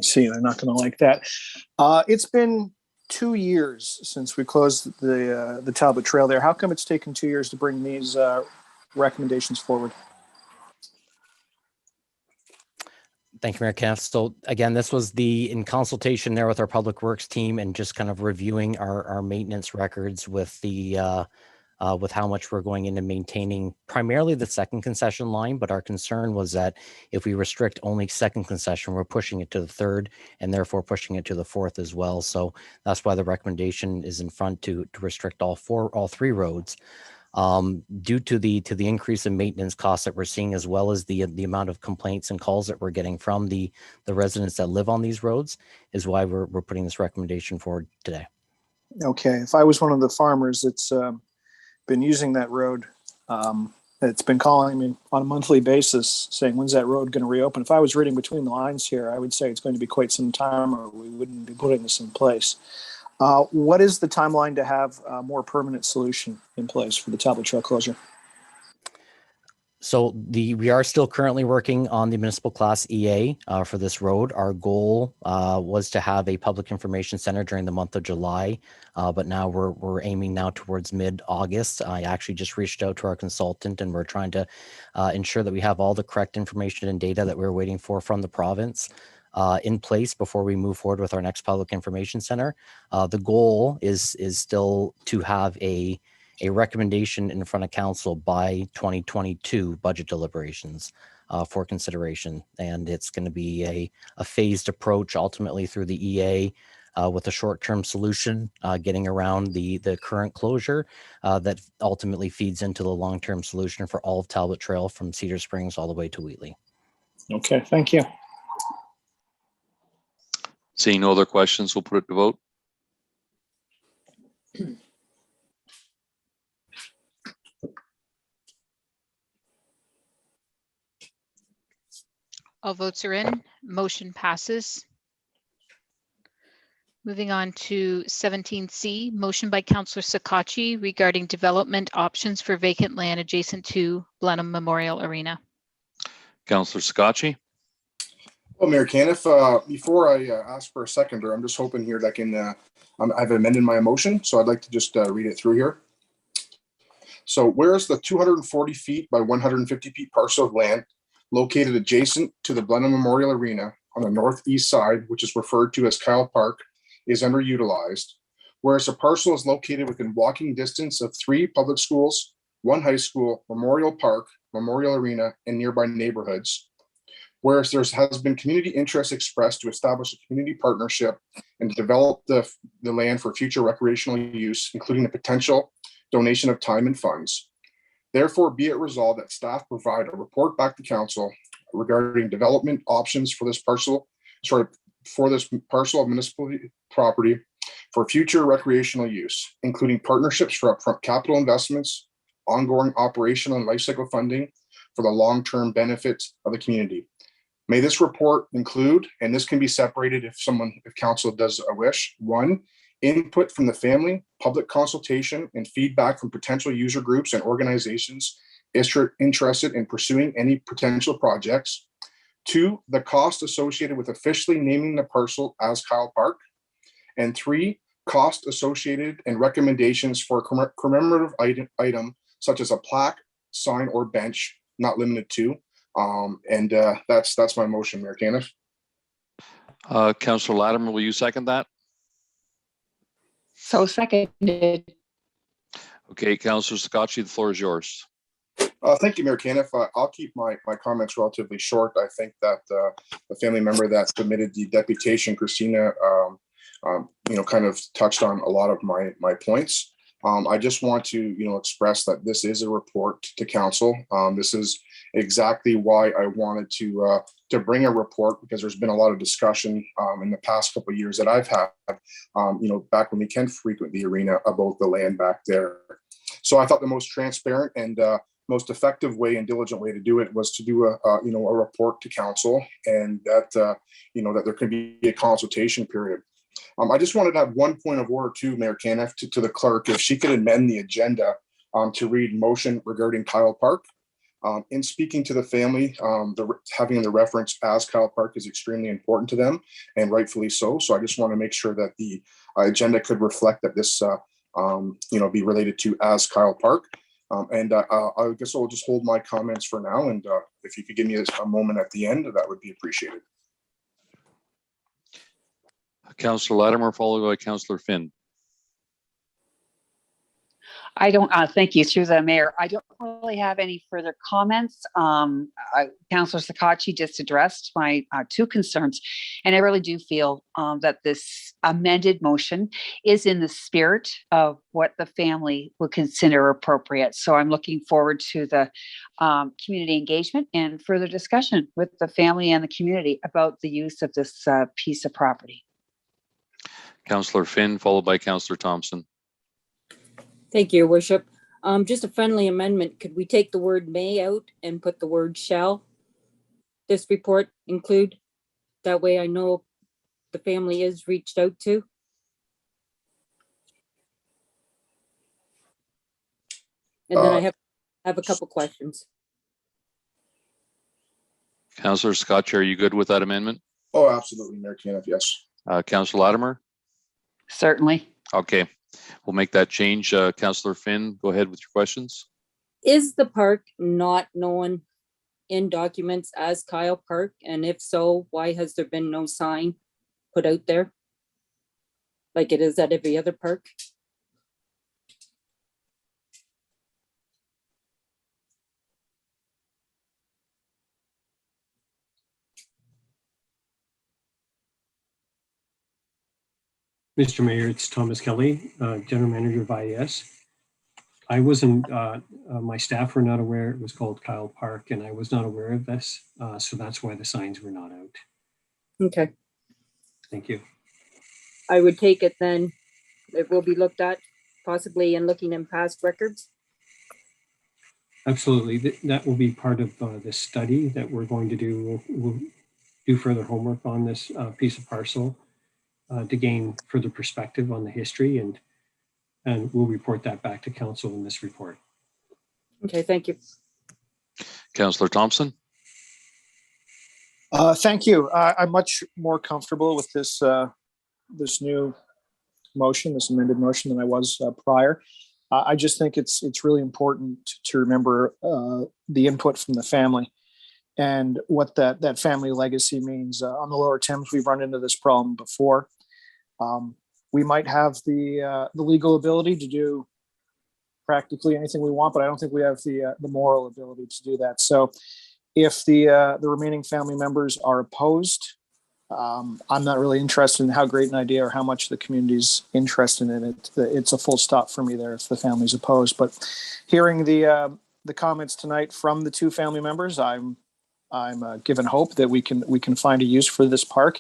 See, they're not going to like that. It's been 2 years since we closed the Talbot Trail there. How come it's taken 2 years to bring these recommendations forward? Thank you, Mayor Kempf. So again, this was in consultation there with our public works team and just kind of reviewing our maintenance records with with how much we're going into maintaining primarily the second concession line. But our concern was that if we restrict only second concession, we're pushing it to the third and therefore pushing it to the fourth as well. So that's why the recommendation is in front to restrict all 3 roads. Due to the increase in maintenance costs that we're seeing, as well as the amount of complaints and calls that we're getting from the residents that live on these roads, is why we're putting this recommendation forward today. Okay, if I was one of the farmers that's been using that road, it's been calling me on a monthly basis saying, when's that road going to reopen? If I was reading between the lines here, I would say it's going to be quite some time, or we wouldn't be putting this in place. What is the timeline to have a more permanent solution in place for the Talbot Trail closure? So we are still currently working on the municipal class EA for this road. Our goal was to have a public information center during the month of July, but now we're aiming now towards mid-August. I actually just reached out to our consultant, and we're trying to ensure that we have all the correct information and data that we're waiting for from the province in place before we move forward with our next public information center. The goal is still to have a recommendation in front of council by 2022 budget deliberations for consideration. And it's going to be a phased approach ultimately through the EA with a short-term solution, getting around the current closure that ultimately feeds into the long-term solution for all of Talbot Trail from Cedar Springs all the way to Wheatley. Okay, thank you. Seeing no other questions, we'll put it to vote. All votes are in. Motion passes. Moving on to 17C, motion by Councillor Sakachi regarding development options for vacant land adjacent to Blenheim Memorial Arena. Councillor Scotchy. Well, Mayor Caniff, before I ask for a seconder, I'm just hoping here that I can, I've amended my motion, so I'd like to just read it through here. So whereas the 240 feet by 150 feet parcel of land located adjacent to the Blenheim Memorial Arena on the northeast side, which is referred to as Kyle Park, is underutilized, whereas the parcel is located within walking distance of 3 public schools, 1 high school, Memorial Park, Memorial Arena, and nearby neighborhoods. Whereas there has been community interest expressed to establish a community partnership and to develop the land for future recreational use, including the potential donation of time and funds. Therefore, be it resolved that staff provide a report back to council regarding development options for this parcel of municipal property for future recreational use, including partnerships for upfront capital investments, ongoing operational and life cycle funding for the long-term benefit of the community. May this report include, and this can be separated if council does a wish, 1, input from the family, public consultation, and feedback from potential user groups and organizations interested in pursuing any potential projects. 2, the cost associated with officially naming the parcel as Kyle Park. And 3, cost associated and recommendations for a commemorative item such as a plaque, sign, or bench, not limited to. That's my motion, Mayor Caniff. Councillor Latimer, will you second that? So seconded. Okay, Councillor Scotchy, the floor is yours. Thank you, Mayor Caniff. I'll keep my comments relatively short. I think that the family member that submitted the deputation, Christina, kind of touched on a lot of my points. I just want to, express that this is a report to council. This is exactly why I wanted to bring a report, because there's been a lot of discussion in the past couple of years that I've had, back when we can frequent the arena, about the land back there. So I thought the most transparent and most effective way and diligent way to do it was to do a report to council, and that that there could be a consultation period. I just wanted to have one point of order too, Mayor Caniff, to the clerk, if she could amend the agenda to read motion regarding Kyle Park. In speaking to the family, having the reference as Kyle Park is extremely important to them, and rightfully so. So I just want to make sure that the agenda could reflect that this, be related to as Kyle Park. I guess I'll just hold my comments for now. And if you could give me a moment at the end, that would be appreciated. Councillor Latimer, followed by Councillor Finn. I don't, thank you, through the mayor. I don't really have any further comments. Councillor Sakachi just addressed my 2 concerns, and I really do feel that this amended motion is in the spirit of what the family would consider appropriate. So I'm looking forward to the community engagement and further discussion with the family and the community about the use of this piece of property. Councillor Finn, followed by Councillor Thompson. Thank you, Your Worship. Just a friendly amendment. Could we take the word may out and put the word shall? This report include, that way I know the family is reached out to. And then I have a couple questions. Councillor Scotch, are you good with that amendment? Oh, absolutely, Mayor Caniff, yes. Councillor Latimer? Certainly. Okay, we'll make that change. Councillor Finn, go ahead with your questions. Is the park not known in documents as Kyle Park? And if so, why has there been no sign put out there like it is at every other park? Mr. Mayor, it's Thomas Kelly, General Manager of IES. I wasn't, my staff were not aware it was called Kyle Park, and I was not aware of this. So that's why the signs were not out. Okay. Thank you. I would take it then, it will be looked at possibly in looking in past records. Absolutely. That will be part of this study that we're going to do. We'll do further homework on this piece of parcel to gain further perspective on the history, and we'll report that back to council in this report. Okay, thank you. Councillor Thompson. Thank you. I'm much more comfortable with this this new motion, this amended motion, than I was prior. I just think it's really important to remember the input from the family and what that family legacy means. On the Lower Thames, we've run into this problem before. We might have the legal ability to do practically anything we want, but I don't think we have the moral ability to do that. So if the remaining family members are opposed, I'm not really interested in how great an idea or how much the community's interested in it. It's a full stop for me there if the family's opposed. But hearing the comments tonight from the two family members, I'm given hope that we can find a use for this park.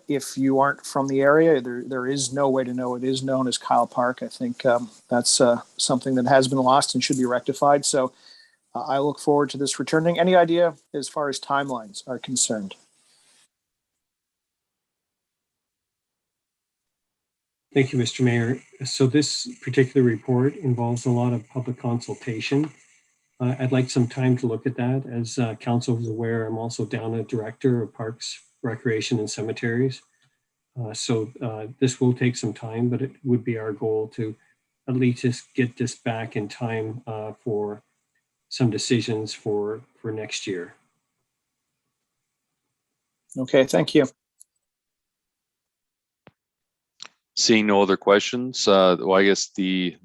If you aren't from the area, there is no way to know it is known as Kyle Park. I think that's something that has been lost and should be rectified. So I look forward to this returning. Any idea as far as timelines are concerned? Thank you, Mr. Mayor. So this particular report involves a lot of public consultation. I'd like some time to look at that. As council is aware, I'm also down a director of Parks, Recreation and Cemeteries. So this will take some time, but it would be our goal to at least just get this back in time for some decisions for next year. Okay, thank you. Seeing no other questions, well, I guess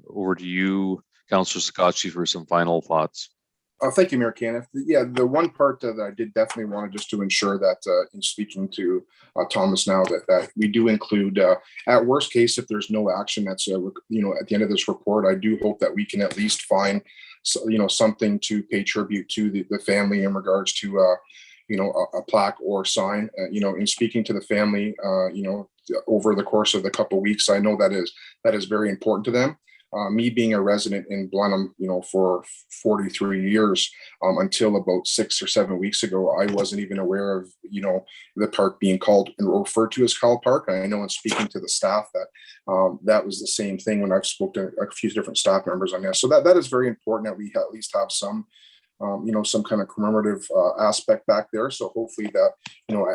over to you, Councillor Sakatchi, for some final thoughts. Thank you, Mayor Caniff. Yeah, the one part that I did definitely want just to ensure that in speaking to Thomas now that we do include, at worst case, if there's no action that's, at the end of this report, I do hope that we can at least find, something to pay tribute to the family in regards to, a plaque or sign. In speaking to the family, over the course of the couple of weeks, I know that is very important to them. Me being a resident in Blenheim, for 43 years, until about 6 or 7 weeks ago, I wasn't even aware of, the park being called and referred to as Kyle Park. I know in speaking to the staff that that was the same thing when I've spoken to a few different staff members on this. So that is very important that we at least have some some kind of commemorative aspect back there. So hopefully that,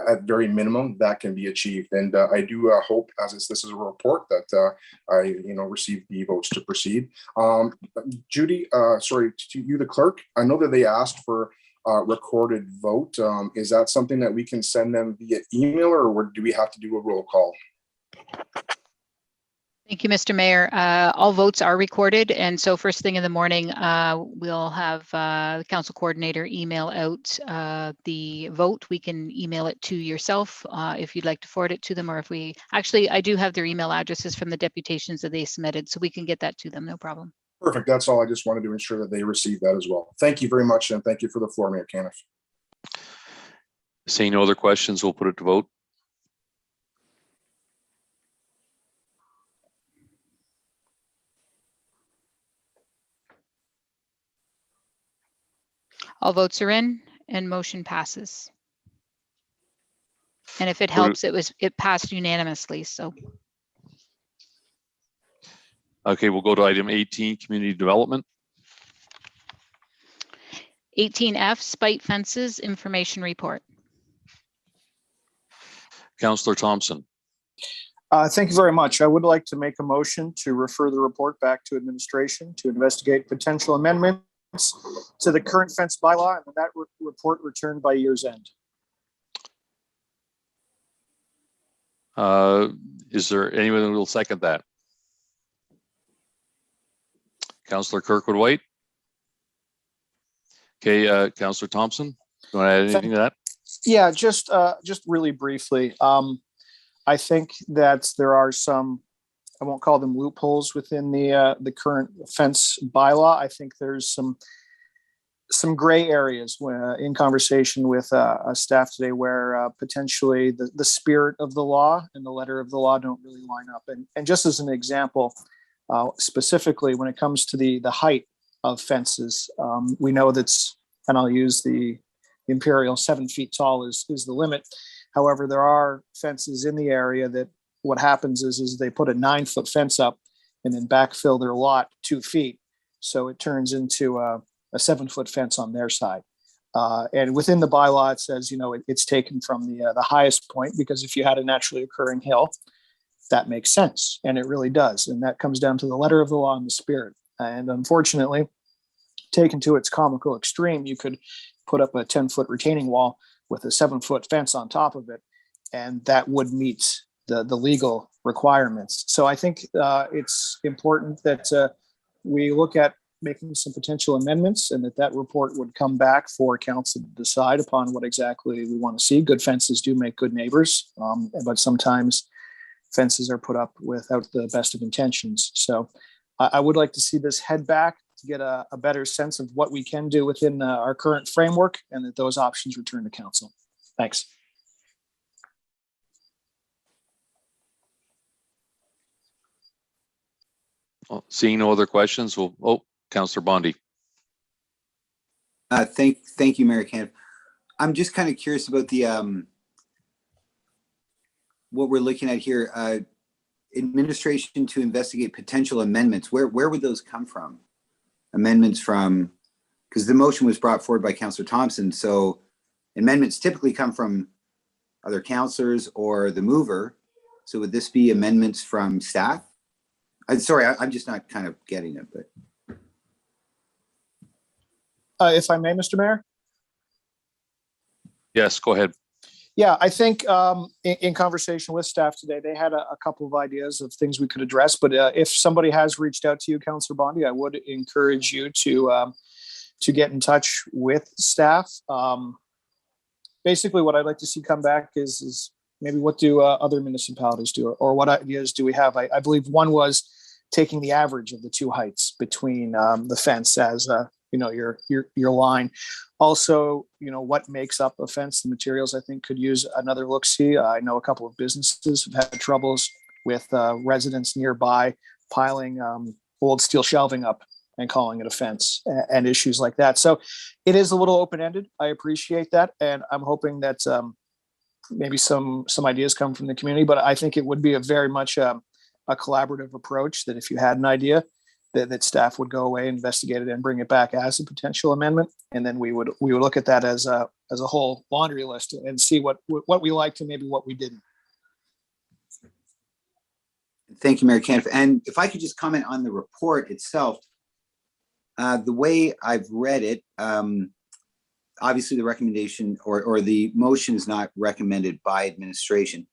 at very minimum, that can be achieved. And I do hope, as this is a report, that I, receive the votes to proceed. Judy, sorry, to you, the clerk, I know that they asked for recorded vote. Is that something that we can send them via email, or do we have to do a roll call? Thank you, Mr. Mayor. All votes are recorded, and so first thing in the morning, we'll have the council coordinator email out the vote. We can email it to yourself if you'd like to forward it to them, or if I do have their email addresses from the deputations that they submitted, so we can get that to them, no problem. Perfect. That's all. I just wanted to ensure that they receive that as well. Thank you very much, and thank you for the floor, Mayor Caniff. Seeing no other questions, we'll put it to vote. All votes are in and motion passes. And if it helps, it passed unanimously, so. Okay, we'll go to item 18, community development. 18F, spite fences, information report. Councillor Thompson. Thank you very much. I would like to make a motion to refer the report back to administration to investigate potential amendments to the current fence bylaw, and that report returned by year's end. Is there anyone who will second that? Councillor Kirkwood-White. Okay, Councillor Thompson, do you want to add anything to that? Yeah, just really briefly. I think that there are some, I won't call them loopholes within the current fence bylaw. I think there's some gray areas in conversation with staff today where potentially the spirit of the law and the letter of the law don't really line up. And just as an example, specifically when it comes to the height of fences, we know that's, and I'll use the imperial 7 feet tall is the limit. However, there are fences in the area that what happens is they put a 9-foot fence up and then backfill their lot 2 feet. So it turns into a 7-foot fence on their side. And within the bylaw, it says, it's taken from the highest point, because if you had a naturally occurring hill, that makes sense. And it really does. And that comes down to the letter of the law and the spirit. And unfortunately, taken to its comical extreme, you could put up a 10-foot retaining wall with a 7-foot fence on top of it, and that would meet the legal requirements. So I think it's important that we look at making some potential amendments, and that report would come back for council to decide upon what exactly we want to see. Good fences do make good neighbors, but sometimes fences are put up without the best of intentions. So I would like to see this head back to get a better sense of what we can do within our current framework, and that those options return to council. Thanks. Well, seeing no other questions, Councillor Bondi. Thank you, Mayor Caniff. I'm just kind of curious about the what we're looking at here. Administration to investigate potential amendments. Where would those come from? Amendments from, because the motion was brought forward by Councillor Thompson. So amendments typically come from other councillors or the mover. So would this be amendments from staff? I'm sorry, I'm just not kind of getting it, but. If I may, Mr. Mayor? Yes, go ahead. Yeah, I think in conversation with staff today, they had a couple of ideas of things we could address. But if somebody has reached out to you, Councillor Bondi, I would encourage you to get in touch with staff. Basically, what I'd like to see come back is maybe what do other municipalities do, or what ideas do we have? I believe one was taking the average of the two heights between the fence as your line. Also, what makes up a fence, the materials, I think could use another look-see. I know a couple of businesses have had troubles with residents nearby piling old steel shelving up and calling it a fence, and issues like that. So it is a little open-ended. I appreciate that. And I'm hoping that maybe some ideas come from the community, but I think it would be a very much a collaborative approach, that if you had an idea, that staff would go away, investigate it, and bring it back as a potential amendment, and then we would look at that as a whole laundry list and see what we liked and maybe what we didn't. Thank you, Mayor Caniff. And if I could just comment on the report itself, the way I've read it, obviously the recommendation or the motion is not recommended by administration,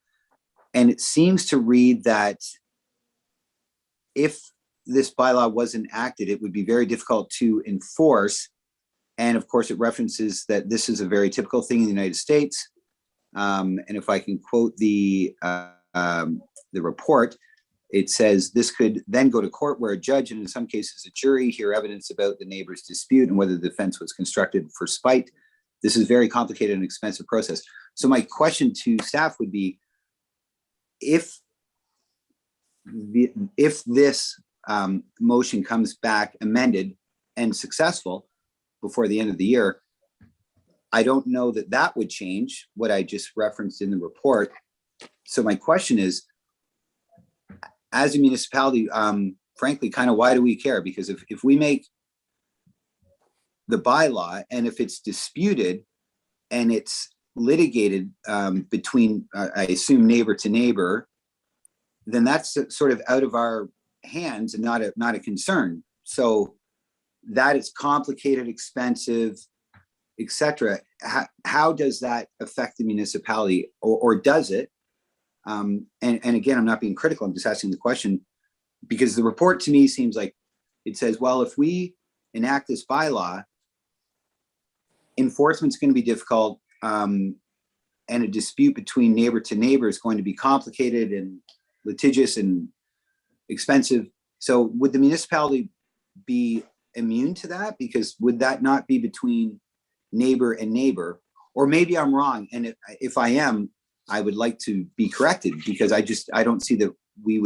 and it seems to read that if this bylaw was enacted, it would be very difficult to enforce. And of course, it references that this is a very typical thing in the United States. And if I can quote the report, it says this could then go to court where a judge, and in some cases a jury, hear evidence about the neighbor's dispute and whether the fence was constructed for spite. This is a very complicated and expensive process. So my question to staff would be, if this motion comes back amended and successful before the end of the year, I don't know that would change what I just referenced in the report. So my question is, as a municipality, frankly, kind of why do we care? Because if we make the bylaw, and if it's disputed and it's litigated between, I assume, neighbor to neighbor, then that's sort of out of our hands and not a concern. So that is complicated, expensive, etc. How does that affect the municipality, or does it? And again, I'm not being critical, I'm just asking the question, because the report to me seems like it says, well, if we enact this bylaw, enforcement's going to be difficult, and a dispute between neighbor to neighbor is going to be complicated and litigious and expensive. So would the municipality be immune to that? Because would that not be between neighbor and neighbor? Or maybe I'm wrong, and if I am, I would like to be corrected, because I don't see that we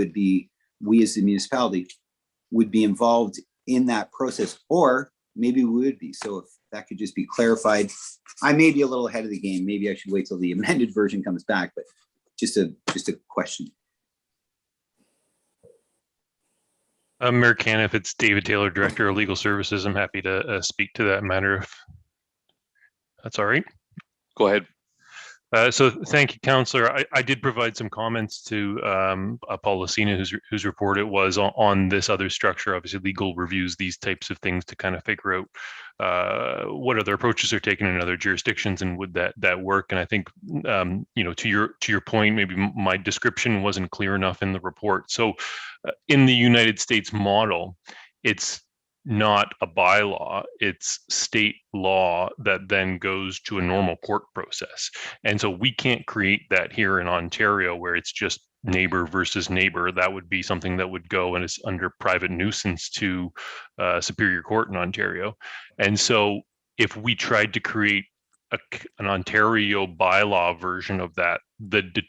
as the municipality would be involved in that process, or maybe we would be. So if that could just be clarified, I may be a little ahead of the game. Maybe I should wait till the amended version comes back, but just a question. Mayor Caniff, it's David Taylor, Director of Legal Services. I'm happy to speak to that matter. That's all right. Go ahead. So thank you, Councillor. I did provide some comments to Paul Lucina, whose report it was on this other structure. Obviously, legal reviews these types of things to kind of figure out what other approaches are taken in other jurisdictions and would that work. And I think to your point, maybe my description wasn't clear enough in the report. So in the United States model, it's not a bylaw, it's state law that then goes to a normal court process. And so we can't create that here in Ontario where it's just neighbor versus neighbor. That would be something that would go and is under private nuisance to Superior Court in Ontario. And so if we tried to create an Ontario bylaw version of that, the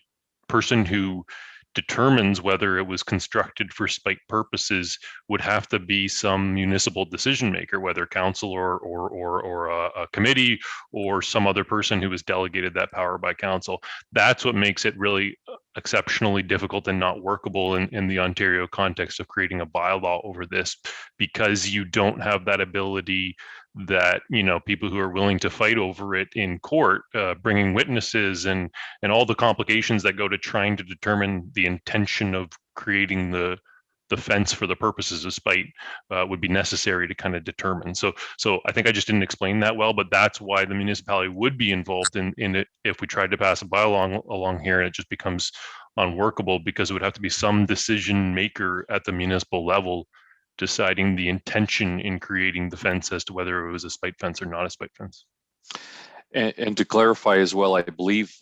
person who determines whether it was constructed for spite purposes would have to be some municipal decision maker, whether council or a committee or some other person who was delegated that power by council. That's what makes it really exceptionally difficult and not workable in the Ontario context of creating a bylaw over this, because you don't have that ability that people who are willing to fight over it in court, bringing witnesses and all the complications that go to trying to determine the intention of creating the fence for the purposes of spite would be necessary to kind of determine. So I think I just didn't explain that well, but that's why the municipality would be involved in it if we tried to pass a bylaw along here, and it just becomes unworkable because it would have to be some decision maker at the municipal level deciding the intention in creating the fence as to whether it was a spite fence or not a spite fence. And to clarify as well, I believe,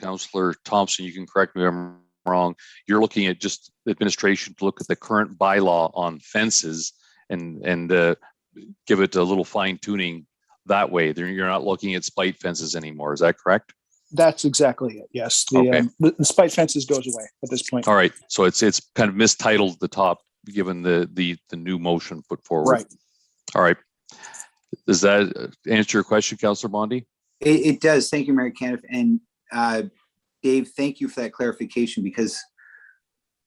Councillor Thompson, you can correct me if I'm wrong, you're looking at just the administration to look at the current bylaw on fences and give it a little fine tuning that way. You're not looking at spite fences anymore. Is that correct? That's exactly it. Yes. The spite fences goes away at this point. All right. So it's kind of mistitled at the top, given the new motion put forward. Right. All right. Does that answer your question, Councillor Bondi? It does. Thank you, Mary Caniff. And Dave, thank you for that clarification, because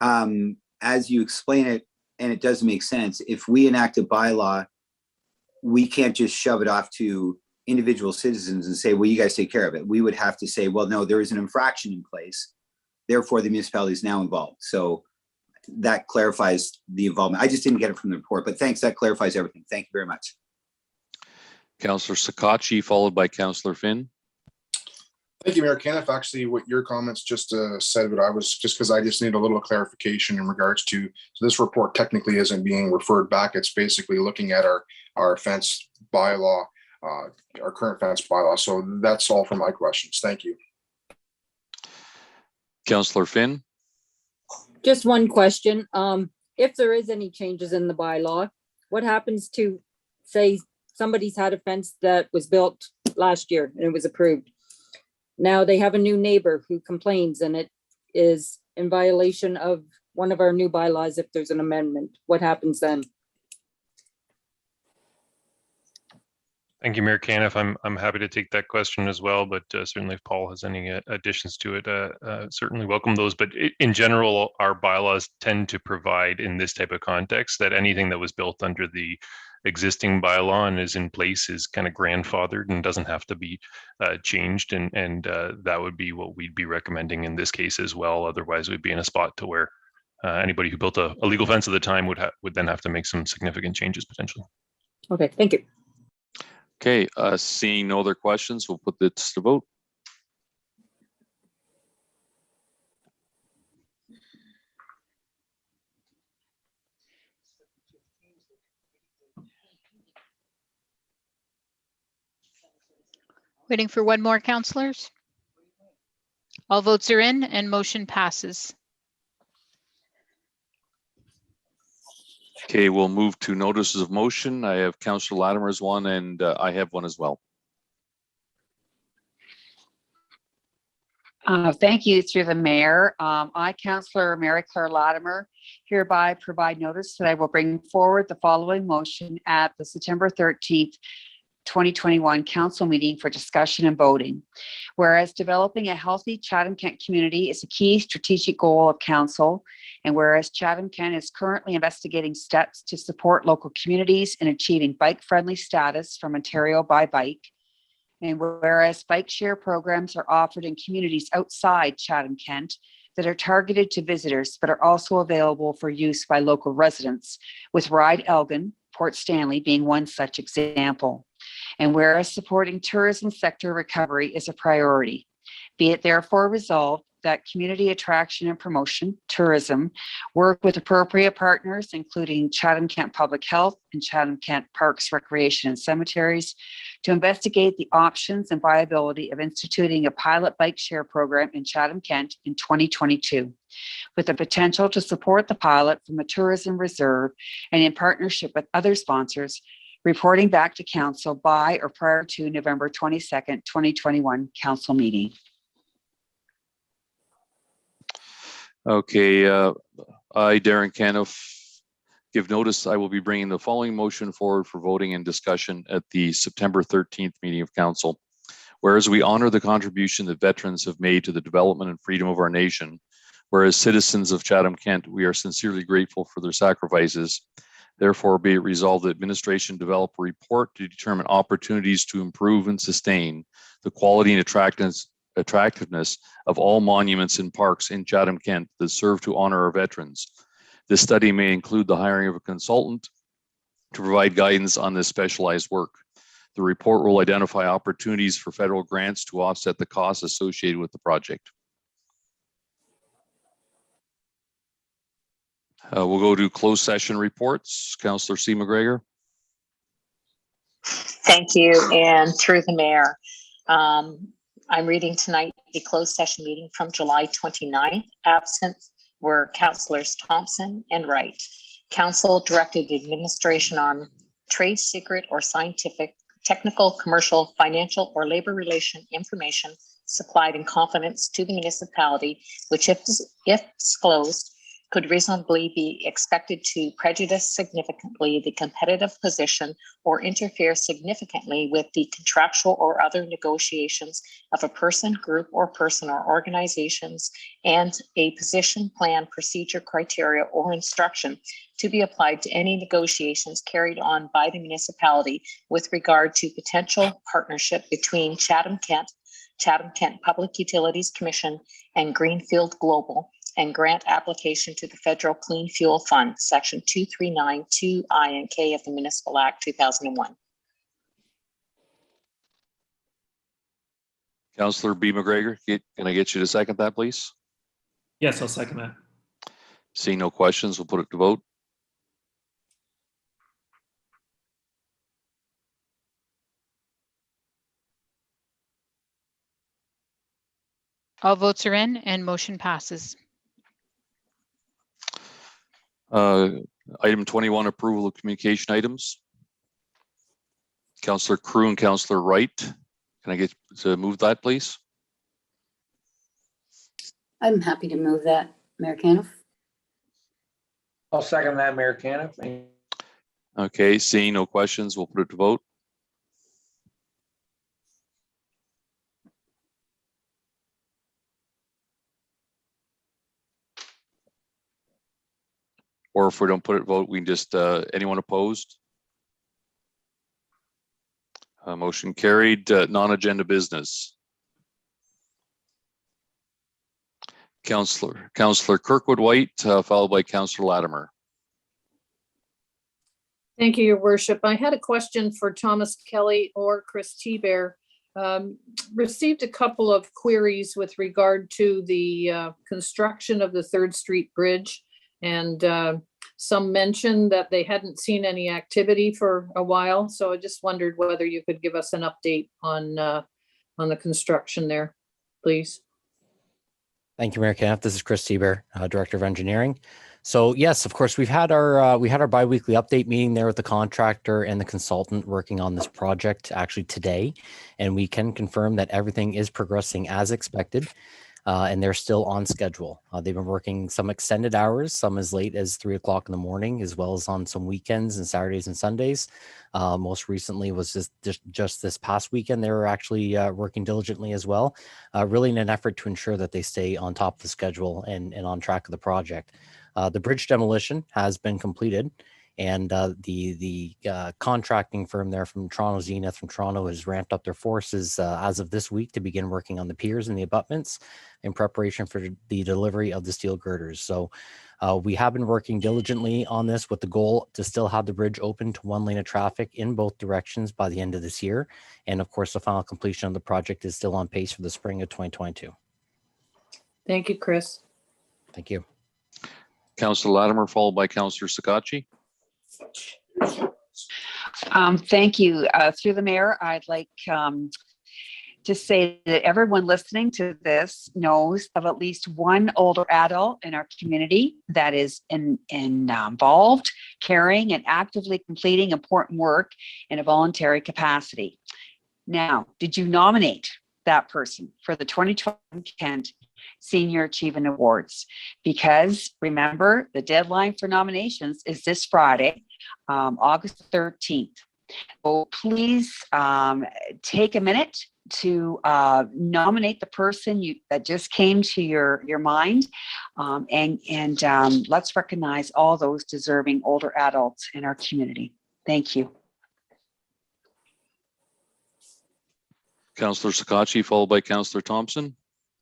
as you explain it, and it does make sense, if we enact a bylaw, we can't just shove it off to individual citizens and say, well, you guys take care of it. We would have to say, well, no, there is an infraction in place. Therefore, the municipality is now involved. So that clarifies the involvement. I just didn't get it from the report, but thanks. That clarifies everything. Thank you very much. Councillor Sakatchi, followed by Councillor Finn. Thank you, Mayor Caniff. Actually, what your comments just said, but I was just because I just need a little clarification in regards to, so this report technically isn't being referred back. It's basically looking at our fence bylaw, our current fence bylaw. So that's all for my questions. Thank you. Councillor Finn. Just one question. If there is any changes in the bylaw, what happens to, say, somebody's had a fence that was built last year and it was approved. Now they have a new neighbor who complains and it is in violation of one of our new bylaws if there's an amendment. What happens then? Thank you, Mayor Caniff. I'm happy to take that question as well, but certainly if Paul has any additions to it, certainly welcome those. But in general, our bylaws tend to provide in this type of context that anything that was built under the existing bylaw and is in place is kind of grandfathered and doesn't have to be changed. And that would be what we'd be recommending in this case as well. Otherwise, we'd be in a spot to where anybody who built a legal fence at the time would then have to make some significant changes potentially. Okay, thank you. Okay, seeing no other questions, we'll put this to vote. Waiting for one more, councillors. All votes are in and motion passes. Okay, we'll move to notices of motion. I have Councillor Latimer's one and I have one as well. Thank you, through the mayor. I, Councillor Mary Claire Latimer, hereby provide notice that I will bring forward the following motion at the September 13th, 2021 council meeting for discussion and voting. Whereas developing a healthy Chatham-Kent community is a key strategic goal of council, and whereas Chatham-Kent is currently investigating steps to support local communities in achieving bike-friendly status from Ontario by Bike, And whereas bike share programs are offered in communities outside Chatham-Kent that are targeted to visitors, but are also available for use by local residents, with Ride Elgin, Port Stanley being one such example. And whereas supporting tourism sector recovery is a priority, be it therefore resolved that community attraction and promotion, tourism, work with appropriate partners, including Chatham-Kent Public Health and Chatham-Kent Parks, Recreation and Cemeteries, to investigate the options and viability of instituting a pilot bike share program in Chatham-Kent in 2022, with the potential to support the pilot from a tourism reserve and in partnership with other sponsors, reporting back to council by or prior to November 22nd, 2021 council meeting. Okay, I, Darren Caniff, give notice I will be bringing the following motion forward for voting and discussion at the September 13th meeting of council. Whereas we honor the contribution that veterans have made to the development and freedom of our nation, whereas citizens of Chatham-Kent, we are sincerely grateful for their sacrifices. Therefore, be it resolved that administration develop a report to determine opportunities to improve and sustain the quality and attractiveness of all monuments and parks in Chatham-Kent that serve to honor our veterans. This study may include the hiring of a consultant to provide guidance on this specialized work. The report will identify opportunities for federal grants to offset the costs associated with the project. We'll go to closed session reports. Councillor C. McGregor. Thank you. And through the mayor, I'm reading tonight the closed session meeting from July 29th. Absent were Councillors Thompson and Wright. Council directed administration on trade secret or scientific, technical, commercial, financial, or labor relation information supplied in confidence to the municipality, which if disclosed, could reasonably be expected to prejudice significantly the competitive position or interfere significantly with the contractual or other negotiations of a person, group, or person or organizations, and a position, plan, procedure, criteria, or instruction to be applied to any negotiations carried on by the municipality with regard to potential partnership between Chatham-Kent, Chatham-Kent Public Utilities Commission, and Greenfield Global, and grant application to the Federal Clean Fuel Fund, Section 2392 I and K of the Municipal Act 2001. Councillor B. McGregor, can I get you to second that, please? Yes, I'll second that. Seeing no questions, we'll put it to vote. All votes are in and motion passes. Item 21, approval of communication items. Councillor Crew and Councillor Wright. Can I get to move that, please? I'm happy to move that, Mayor Caniff. I'll second that, Mayor Caniff. Okay, seeing no questions, we'll put it to vote. Or if we don't put it to vote, we can just, anyone opposed? Motion carried. Non-agenda business. Councillor Kirkwood White, followed by Councillor Latimer. Thank you, Your Worship. I had a question for Thomas Kelly or Chris T-Bear. Received a couple of queries with regard to the construction of the 3rd Street Bridge, and some mentioned that they hadn't seen any activity for a while. So I just wondered whether you could give us an update on the construction there, please. Thank you, Mayor Caniff. This is Chris T-Bear, Director of Engineering. So yes, of course, we've had our biweekly update meeting there with the contractor and the consultant working on this project actually today, and we can confirm that everything is progressing as expected. And they're still on schedule. They've been working some extended hours, some as late as 3 o'clock in the morning, as well as on some weekends and Saturdays and Sundays. Most recently was just this past weekend. They were actually working diligently as well, really in an effort to ensure that they stay on top of the schedule and on track of the project. The bridge demolition has been completed, And the contracting firm there from Toronto, Zenith from Toronto, has ramped up their forces as of this week to begin working on the piers and the abutments in preparation for the delivery of the steel girders. So we have been working diligently on this with the goal to still have the bridge open to one lane of traffic in both directions by the end of this year. And of course, the final completion of the project is still on pace for the spring of 2022. Thank you, Chris. Thank you. Councillor Latimer, followed by Councillor Sakatchi. Thank you. Through the mayor, I'd like to say that everyone listening to this knows of at least one older adult in our community that is involved, caring, and actively completing important work in a voluntary capacity. Now, did you nominate that person for the 2020 Kent Senior Achievement Awards? Because remember, the deadline for nominations is this Friday, August 13th. So please take a minute to nominate the person that just came to your mind, and let's recognize all those deserving older adults in our community. Thank you. Councillor Sakatchi, followed by Councillor Thompson.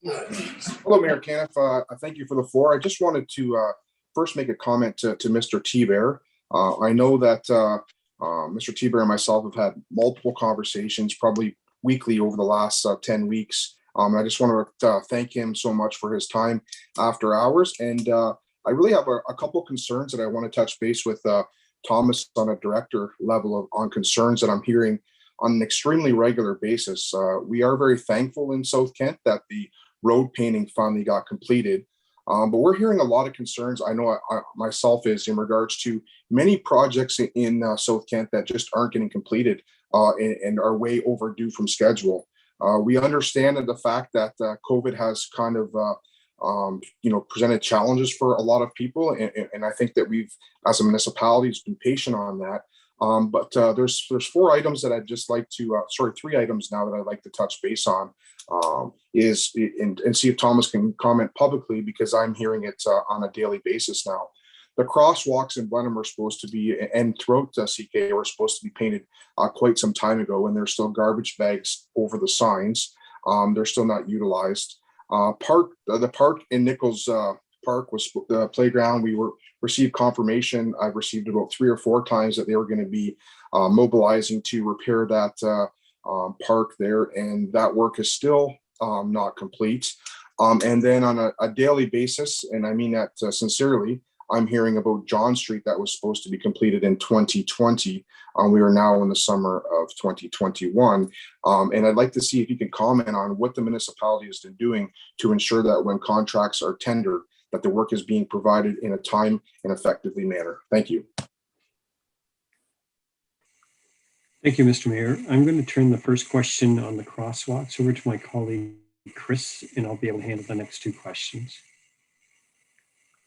Hello, Mayor Caniff. I thank you for the floor. I just wanted to first make a comment to Mr. T-Bear. I know that Mr. T-Bear and myself have had multiple conversations, probably weekly over the last 10 weeks. I just want to thank him so much for his time after hours. And I really have a couple of concerns that I want to touch base with Thomas on a director level on concerns that I'm hearing on an extremely regular basis. We are very thankful in South Kent that the road painting finally got completed. But we're hearing a lot of concerns. I know I myself is in regards to many projects in South Kent that just aren't getting completed and are way overdue from schedule. We understand that the fact that COVID has kind of presented challenges for a lot of people, and I think that we've, as a municipality, been patient on that. But there's 4 items that I'd just like to, 3 items now that I'd like to touch base on, and see if Thomas can comment publicly, because I'm hearing it on a daily basis now. The crosswalks in Blenheim are supposed to be, and throughout CK, were supposed to be painted quite some time ago, and there's still garbage bags over the signs. They're still not utilized. The park in Nichols Park was the playground. We received confirmation. I've received about 3 or 4 times that they were going to be mobilizing to repair that park there, and that work is still not complete. And then on a daily basis, and I mean that sincerely, I'm hearing about John Street that was supposed to be completed in 2020. We are now in the summer of 2021. And I'd like to see if you can comment on what the municipality has been doing to ensure that when contracts are tendered, that the work is being provided in a time and effectively manner. Thank you. Thank you, Mr. Mayor. I'm going to turn the first question on the crosswalks over to my colleague, Chris, and I'll be able to handle the next 2 questions.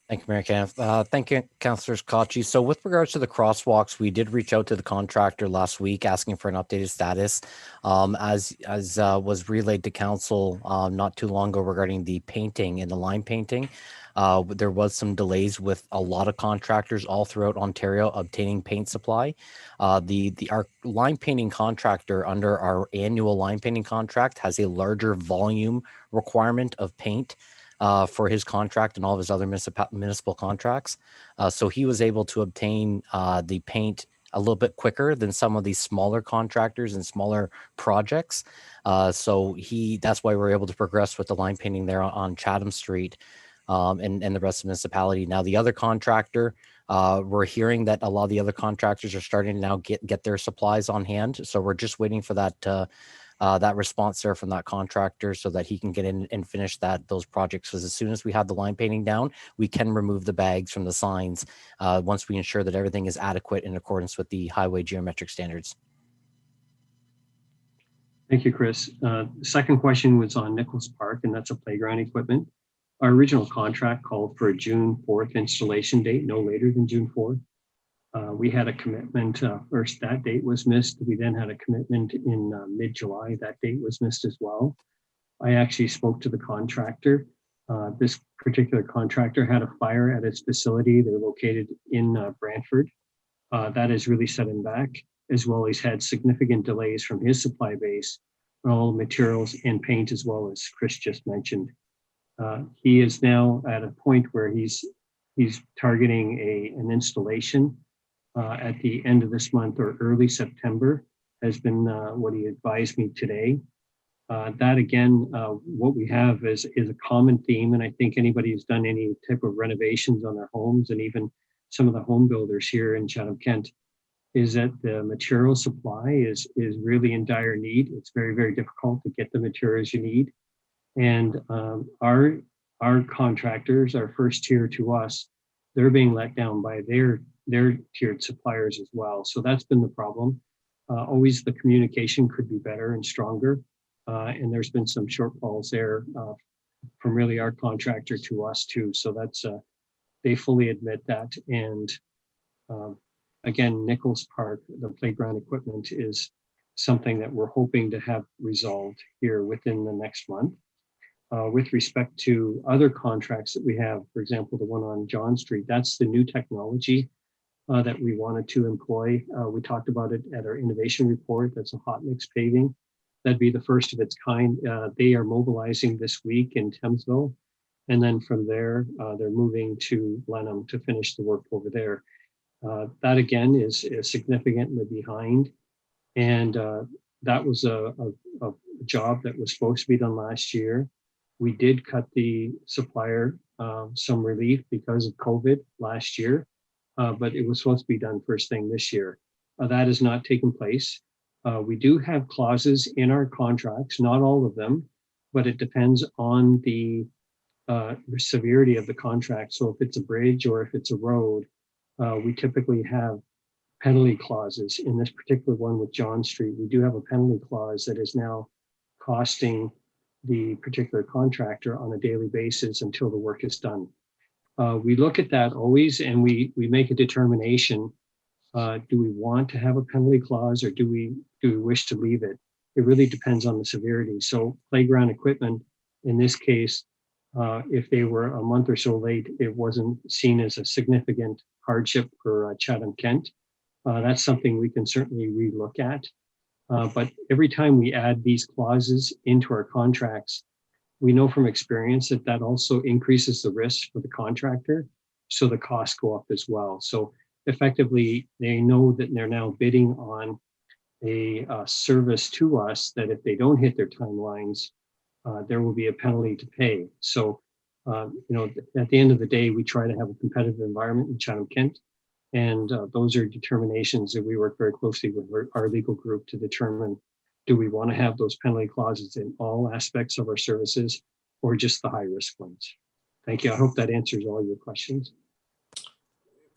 Thank you, Mayor Caniff. Thank you, Councillor Sakatchi. So with regards to the crosswalks, we did reach out to the contractor last week asking for an updated status. As was relayed to council not too long ago regarding the painting and the line painting, there was some delays with a lot of contractors all throughout Ontario obtaining paint supply. Our line painting contractor under our annual line painting contract has a larger volume requirement of paint for his contract and all of his other municipal contracts. So he was able to obtain the paint a little bit quicker than some of these smaller contractors and smaller projects. So that's why we're able to progress with the line painting there on Chatham Street and the rest of the municipality. Now, the other contractor, we're hearing that a lot of the other contractors are starting to now get their supplies on hand. So we're just waiting for that response there from that contractor so that he can get in and finish those projects. Because as soon as we have the line painting down, we can remove the bags from the signs once we ensure that everything is adequate in accordance with the highway geometric standards. Thank you, Chris. Second question was on Nichols Park, and that's a playground equipment. Our original contract called for a June 4th installation date, no later than June 4th. We had a commitment, first that date was missed. We then had a commitment in mid-July. That date was missed as well. I actually spoke to the contractor. This particular contractor had a fire at its facility. They're located in Brantford. That has really set him back, as well as had significant delays from his supply base, all materials and paint, as well as Chris just mentioned. He is now at a point where he's targeting an installation at the end of this month or early September, has been what he advised me today. That again, what we have is a common theme, and I think anybody who's done any type of renovations on their homes, and even some of the home builders here in Chatham-Kent, is that the material supply is really in dire need. It's very, very difficult to get the materials you need. And our contractors, our first tier to us, they're being let down by their tiered suppliers as well. So that's been the problem. Always the communication could be better and stronger. And there's been some shortfalls there from really our contractor to us too. So that's, they fully admit that. And again, Nichols Park, the playground equipment is something that we're hoping to have resolved here within the next month. With respect to other contracts that we have, for example, the one on John Street, that's the new technology that we wanted to employ. We talked about it at our innovation report. That's a hot mix paving. That'd be the first of its kind. They are mobilizing this week in Thamesville. And then from there, they're moving to Blenheim to finish the work over there. That again is significantly behind. And that was a job that was supposed to be done last year. We did cut the supplier some relief because of COVID last year, but it was supposed to be done first thing this year. That has not taken place. We do have clauses in our contracts, not all of them, but it depends on the severity of the contract. So if it's a bridge or if it's a road, we typically have penalty clauses. In this particular one with John Street, we do have a penalty clause that is now costing the particular contractor on a daily basis until the work is done. We look at that always, and we make a determination. Do we want to have a penalty clause, or do we wish to leave it? It really depends on the severity. So playground equipment, in this case, if they were a month or so late, it wasn't seen as a significant hardship for Chatham-Kent. That's something we can certainly relook at. But every time we add these clauses into our contracts, we know from experience that that also increases the risk for the contractor. So the costs go up as well. So effectively, they know that they're now bidding on a service to us that if they don't hit their timelines, there will be a penalty to pay. So, at the end of the day, we try to have a competitive environment in Chatham-Kent. And those are determinations that we work very closely with our legal group to determine, do we want to have those penalty clauses in all aspects of our services or just the high risk ones? Thank you. I hope that answers all your questions.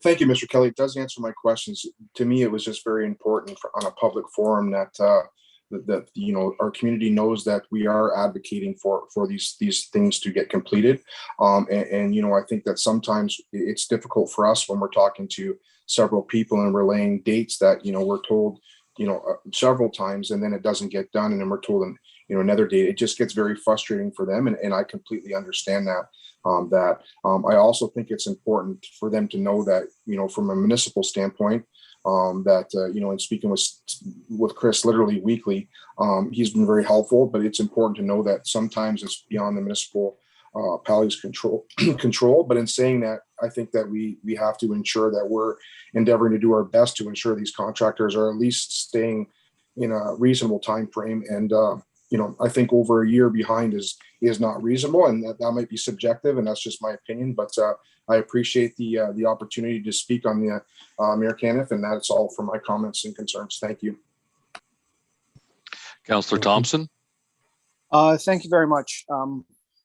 Thank you, Mr. Kelly. It does answer my questions. To me, it was just very important on a public forum that our community knows that we are advocating for these things to get completed. I think that sometimes it's difficult for us when we're talking to several people and we're laying dates that we're told several times, and then it doesn't get done, and then we're told another date. It just gets very frustrating for them, and I completely understand that. I also think it's important for them to know that from a municipal standpoint, and speaking with Chris literally weekly, he's been very helpful, but it's important to know that sometimes it's beyond the municipal Pally's control. But in saying that, I think that we have to ensure that we're endeavoring to do our best to ensure these contractors are at least staying in a reasonable time frame. And I think over a year behind is not reasonable, and that might be subjective, and that's just my opinion. But I appreciate the opportunity to speak on the Mayor Caniff, and that's all for my comments and concerns. Thank you. Councillor Thompson. Thank you very much.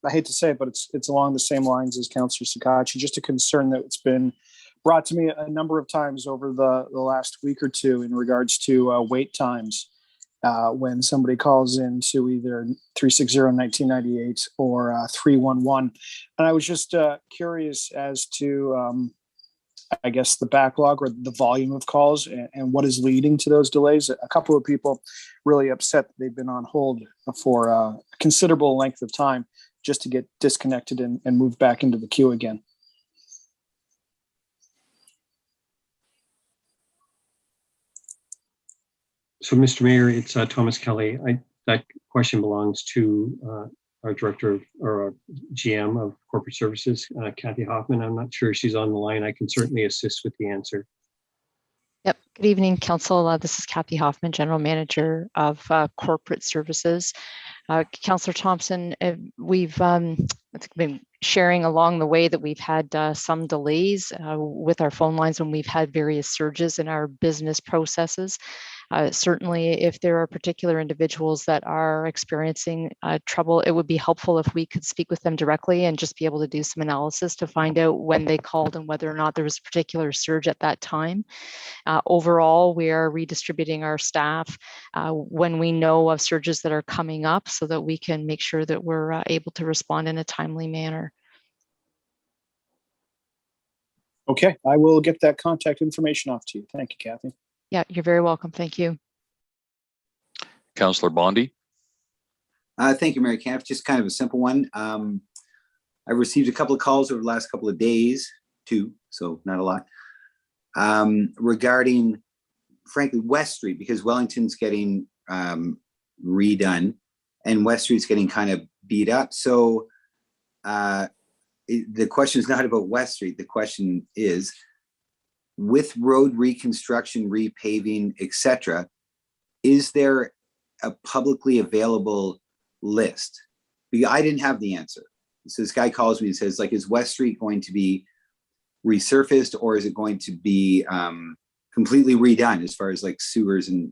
I hate to say it, but it's along the same lines as Councillor Sakachi. Just a concern that's been brought to me a number of times over the last week or two in regards to wait times when somebody calls in to either 360-1998 or 311. And I was just curious as to, I guess, the backlog or the volume of calls and what is leading to those delays. A couple of people really upset that they've been on hold for a considerable length of time just to get disconnected and move back into the queue again. So, Mr. Mayor, it's Thomas Kelly. That question belongs to our director or our GM of corporate services, Kathy Hoffman. I'm not sure she's on the line. I can certainly assist with the answer. Yep. Good evening, Council. This is Kathy Hoffman, General Manager of Corporate Services. Councillor Thompson, we've been sharing along the way that we've had some delays with our phone lines when we've had various surges in our business processes. Certainly, if there are particular individuals that are experiencing trouble, it would be helpful if we could speak with them directly and just be able to do some analysis to find out when they called and whether or not there was a particular surge at that time. Overall, we are redistributing our staff when we know of surges that are coming up so that we can make sure that we're able to respond in a timely manner. Okay, I will get that contact information off to you. Thank you, Kathy. Yeah, you're very welcome. Thank you. Councillor Bondi. Thank you, Mary Camp. Just kind of a simple one. I've received a couple of calls over the last couple of days, too, so not a lot, regarding, frankly, West Street, because Wellington's getting redone and West Street's getting kind of beat up. So the question is not about West Street. The question is, with road reconstruction, repaving, etc., is there a publicly available list? Because I didn't have the answer. So this guy calls me and says, like, is West Street going to be resurfaced or is it going to be completely redone as far as like sewers and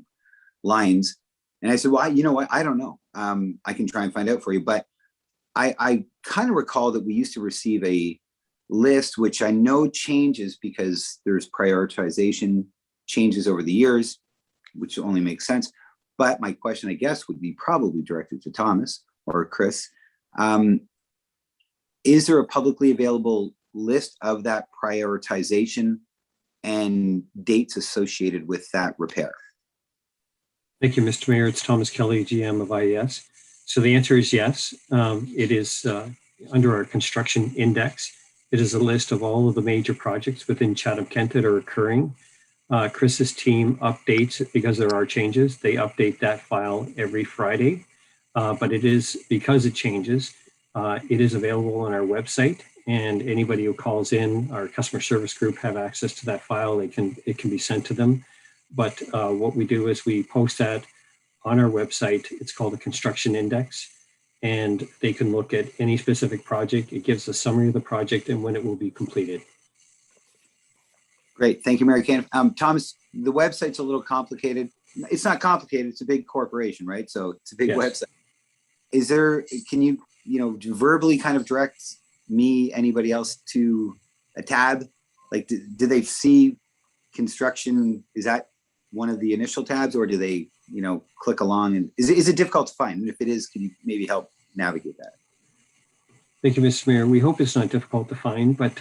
lines? And I said, well, you know what? I don't know. I can try and find out for you. But I kind of recall that we used to receive a list, which I know changes because there's prioritization changes over the years, which only makes sense. But my question, I guess, would be probably directed to Thomas or Chris. Is there a publicly available list of that prioritization and dates associated with that repair? Thank you, Mr. Mayor. It's Thomas Kelly, GM of IES. So the answer is yes. It is under our construction index. It is a list of all of the major projects within Chatham-Kent that are occurring. Chris's team updates it because there are changes. They update that file every Friday, but it is, because it changes, it is available on our website, and anybody who calls in, our customer service group have access to that file. It can be sent to them. But what we do is we post that on our website. It's called a construction index, and they can look at any specific project. It gives a summary of the project and when it will be completed. Great, thank you, Mary Kay. Thomas, the website's a little complicated. It's not complicated, it's a big corporation, right? So it's a big website. Is there, can you, verbally kind of direct me, anybody else, to a tab? Like, do they see construction? Is that one of the initial tabs, or do they, click along? And is it difficult to find? And if it is, can you maybe help navigate that? Thank you, Mr. Mayor. We hope it's not difficult to find, but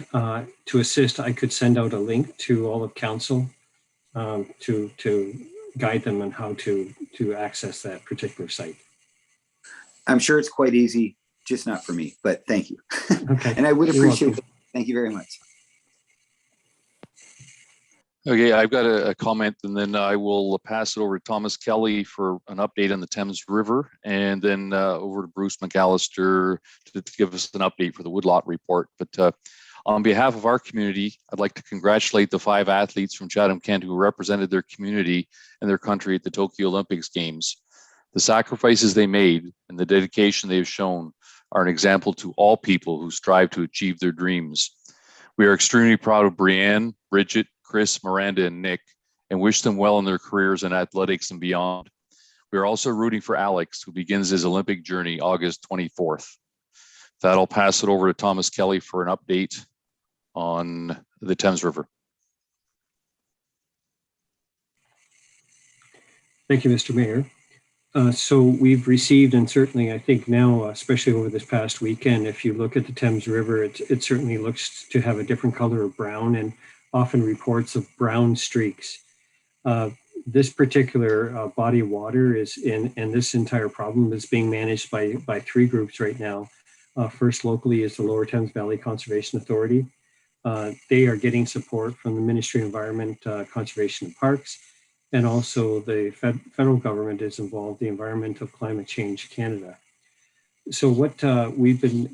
to assist, I could send out a link to all of council to guide them on how to access that particular site. I'm sure it's quite easy, just not for me, but thank you. Okay. And I would appreciate it. Thank you very much. Okay, I've got a comment, and then I will pass it over to Thomas Kelly for an update on the Thames River, and then over to Bruce McAllister to give us an update for the Woodlot report. But on behalf of our community, I'd like to congratulate the 5 athletes from Chatham-Kent who represented their community and their country at the Tokyo Olympics Games. The sacrifices they made and the dedication they have shown are an example to all people who strive to achieve their dreams. We are extremely proud of Brianne, Bridget, Chris, Miranda, and Nick, and wish them well in their careers in athletics and beyond. We are also rooting for Alex, who begins his Olympic journey August 24th. With that, I'll pass it over to Thomas Kelly for an update on the Thames River. Thank you, Mr. Mayor. So we've received, and certainly I think now, especially over this past weekend, if you look at the Thames River, it certainly looks to have a different color of brown, and often reports of brown streaks. This particular body of water is and this entire problem is being managed by 3 groups right now. First, locally, is the Lower Thames Valley Conservation Authority. They are getting support from the Ministry of Environment, Conservation and Parks, and also the federal government is involved, the Environmental Climate Change Canada. So what we've been,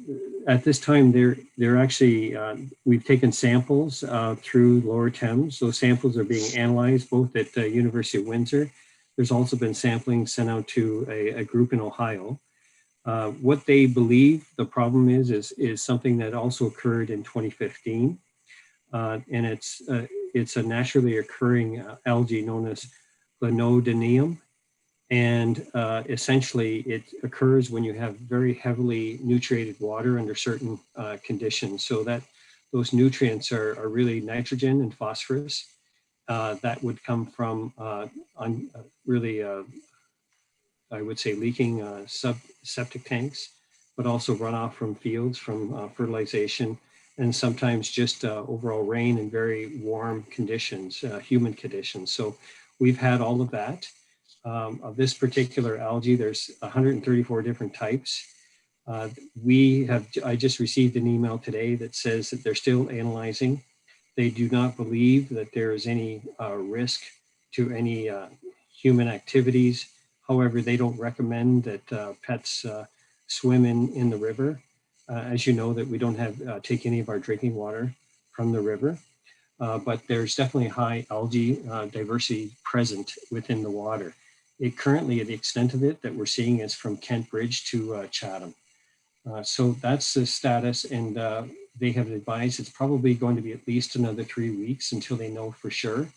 at this time, they're actually, we've taken samples through Lower Thames. Those samples are being analyzed both at the University of Windsor. There's also been sampling sent out to a group in Ohio. What they believe the problem is something that also occurred in 2015. And it's a naturally occurring algae known as Glenodinium. And essentially it occurs when you have very heavily nutriated water under certain conditions. So that those nutrients are really nitrogen and phosphorus. That would come from really, I would say, leaking septic tanks, but also runoff from fields from fertilization, and sometimes just overall rain and very warm conditions, humid conditions. So we've had all of that. Of this particular algae, there's 134 different types. I just received an email today that says that they're still analyzing. They do not believe that there is any risk to any human activities. However, they don't recommend that pets swim in the river. As you know, that we don't take any of our drinking water from the river. But there's definitely high algae diversity present within the water. Currently, the extent of it that we're seeing is from Kent Bridge to Chatham. So that's the status, and they have advised it's probably going to be at least another 3 weeks until they know for sure.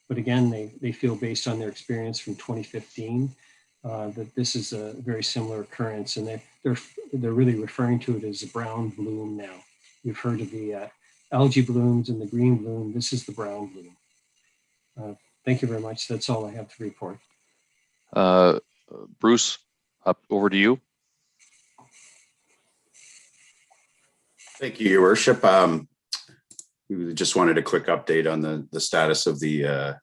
But again, they feel based on their experience from 2015 that this is a very similar occurrence, and they're really referring to it as a brown bloom now. You've heard of the algae blooms and the green bloom. This is the brown bloom. Thank you very much. That's all I have to report. Bruce, up over to you. Thank you, Your Worship. We just wanted a quick update on the status of the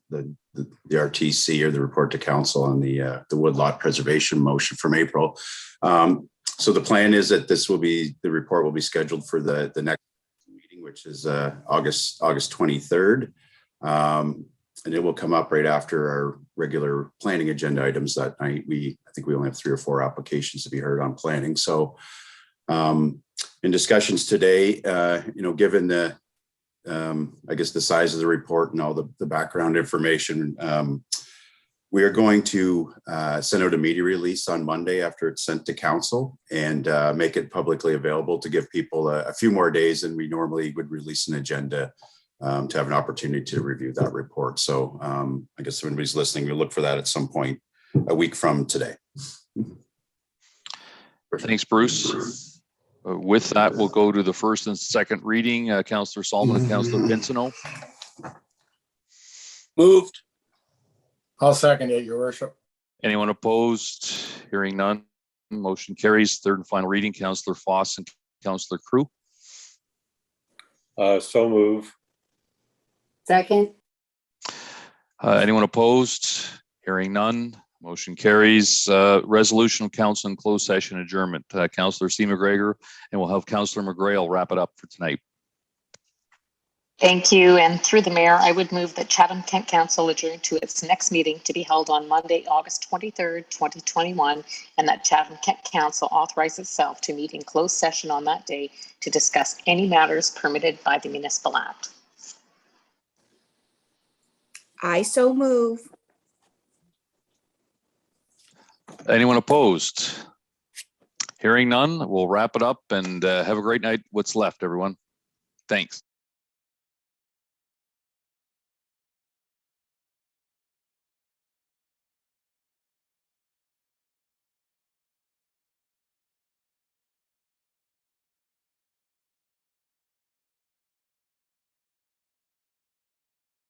RTC, or the report to council on the woodlot preservation motion from April. So the plan is that the report will be scheduled for the next meeting, which is August 23rd. And it will come up right after our regular planning agenda items that night. I think we only have 3 or 4 applications to be heard on planning. So in discussions today, given the, I guess, the size of the report and all the background information, we are going to send out a media release on Monday after it's sent to council, and make it publicly available to give people a few more days than we normally would release an agenda, to have an opportunity to review that report. So I guess if anybody's listening, we'll look for that at some point a week from today. Thanks, Bruce. With that, we'll go to the first and second reading. Councillor Solomon and Councillor Pinsino. Moved. I'll second it, Your Worship. Anyone opposed? Hearing none. Motion carries. Third and final reading, Councillor Foss and Councillor Crew. So move. Second. Anyone opposed? Hearing none. Motion carries. Resolution of council in closed session adjournment. Councillor C. McGregor, and we'll have Councillor McGrail wrap it up for tonight. Thank you. And through the mayor, I would move that Chatham-Kent Council adjourn to its next meeting to be held on Monday, August 23rd, 2021, and that Chatham-Kent Council authorize itself to meet in closed session on that day to discuss any matters permitted by the Municipal Act. I so move. Anyone opposed? Hearing none, we'll wrap it up and have a great night. What's left, everyone. Thanks.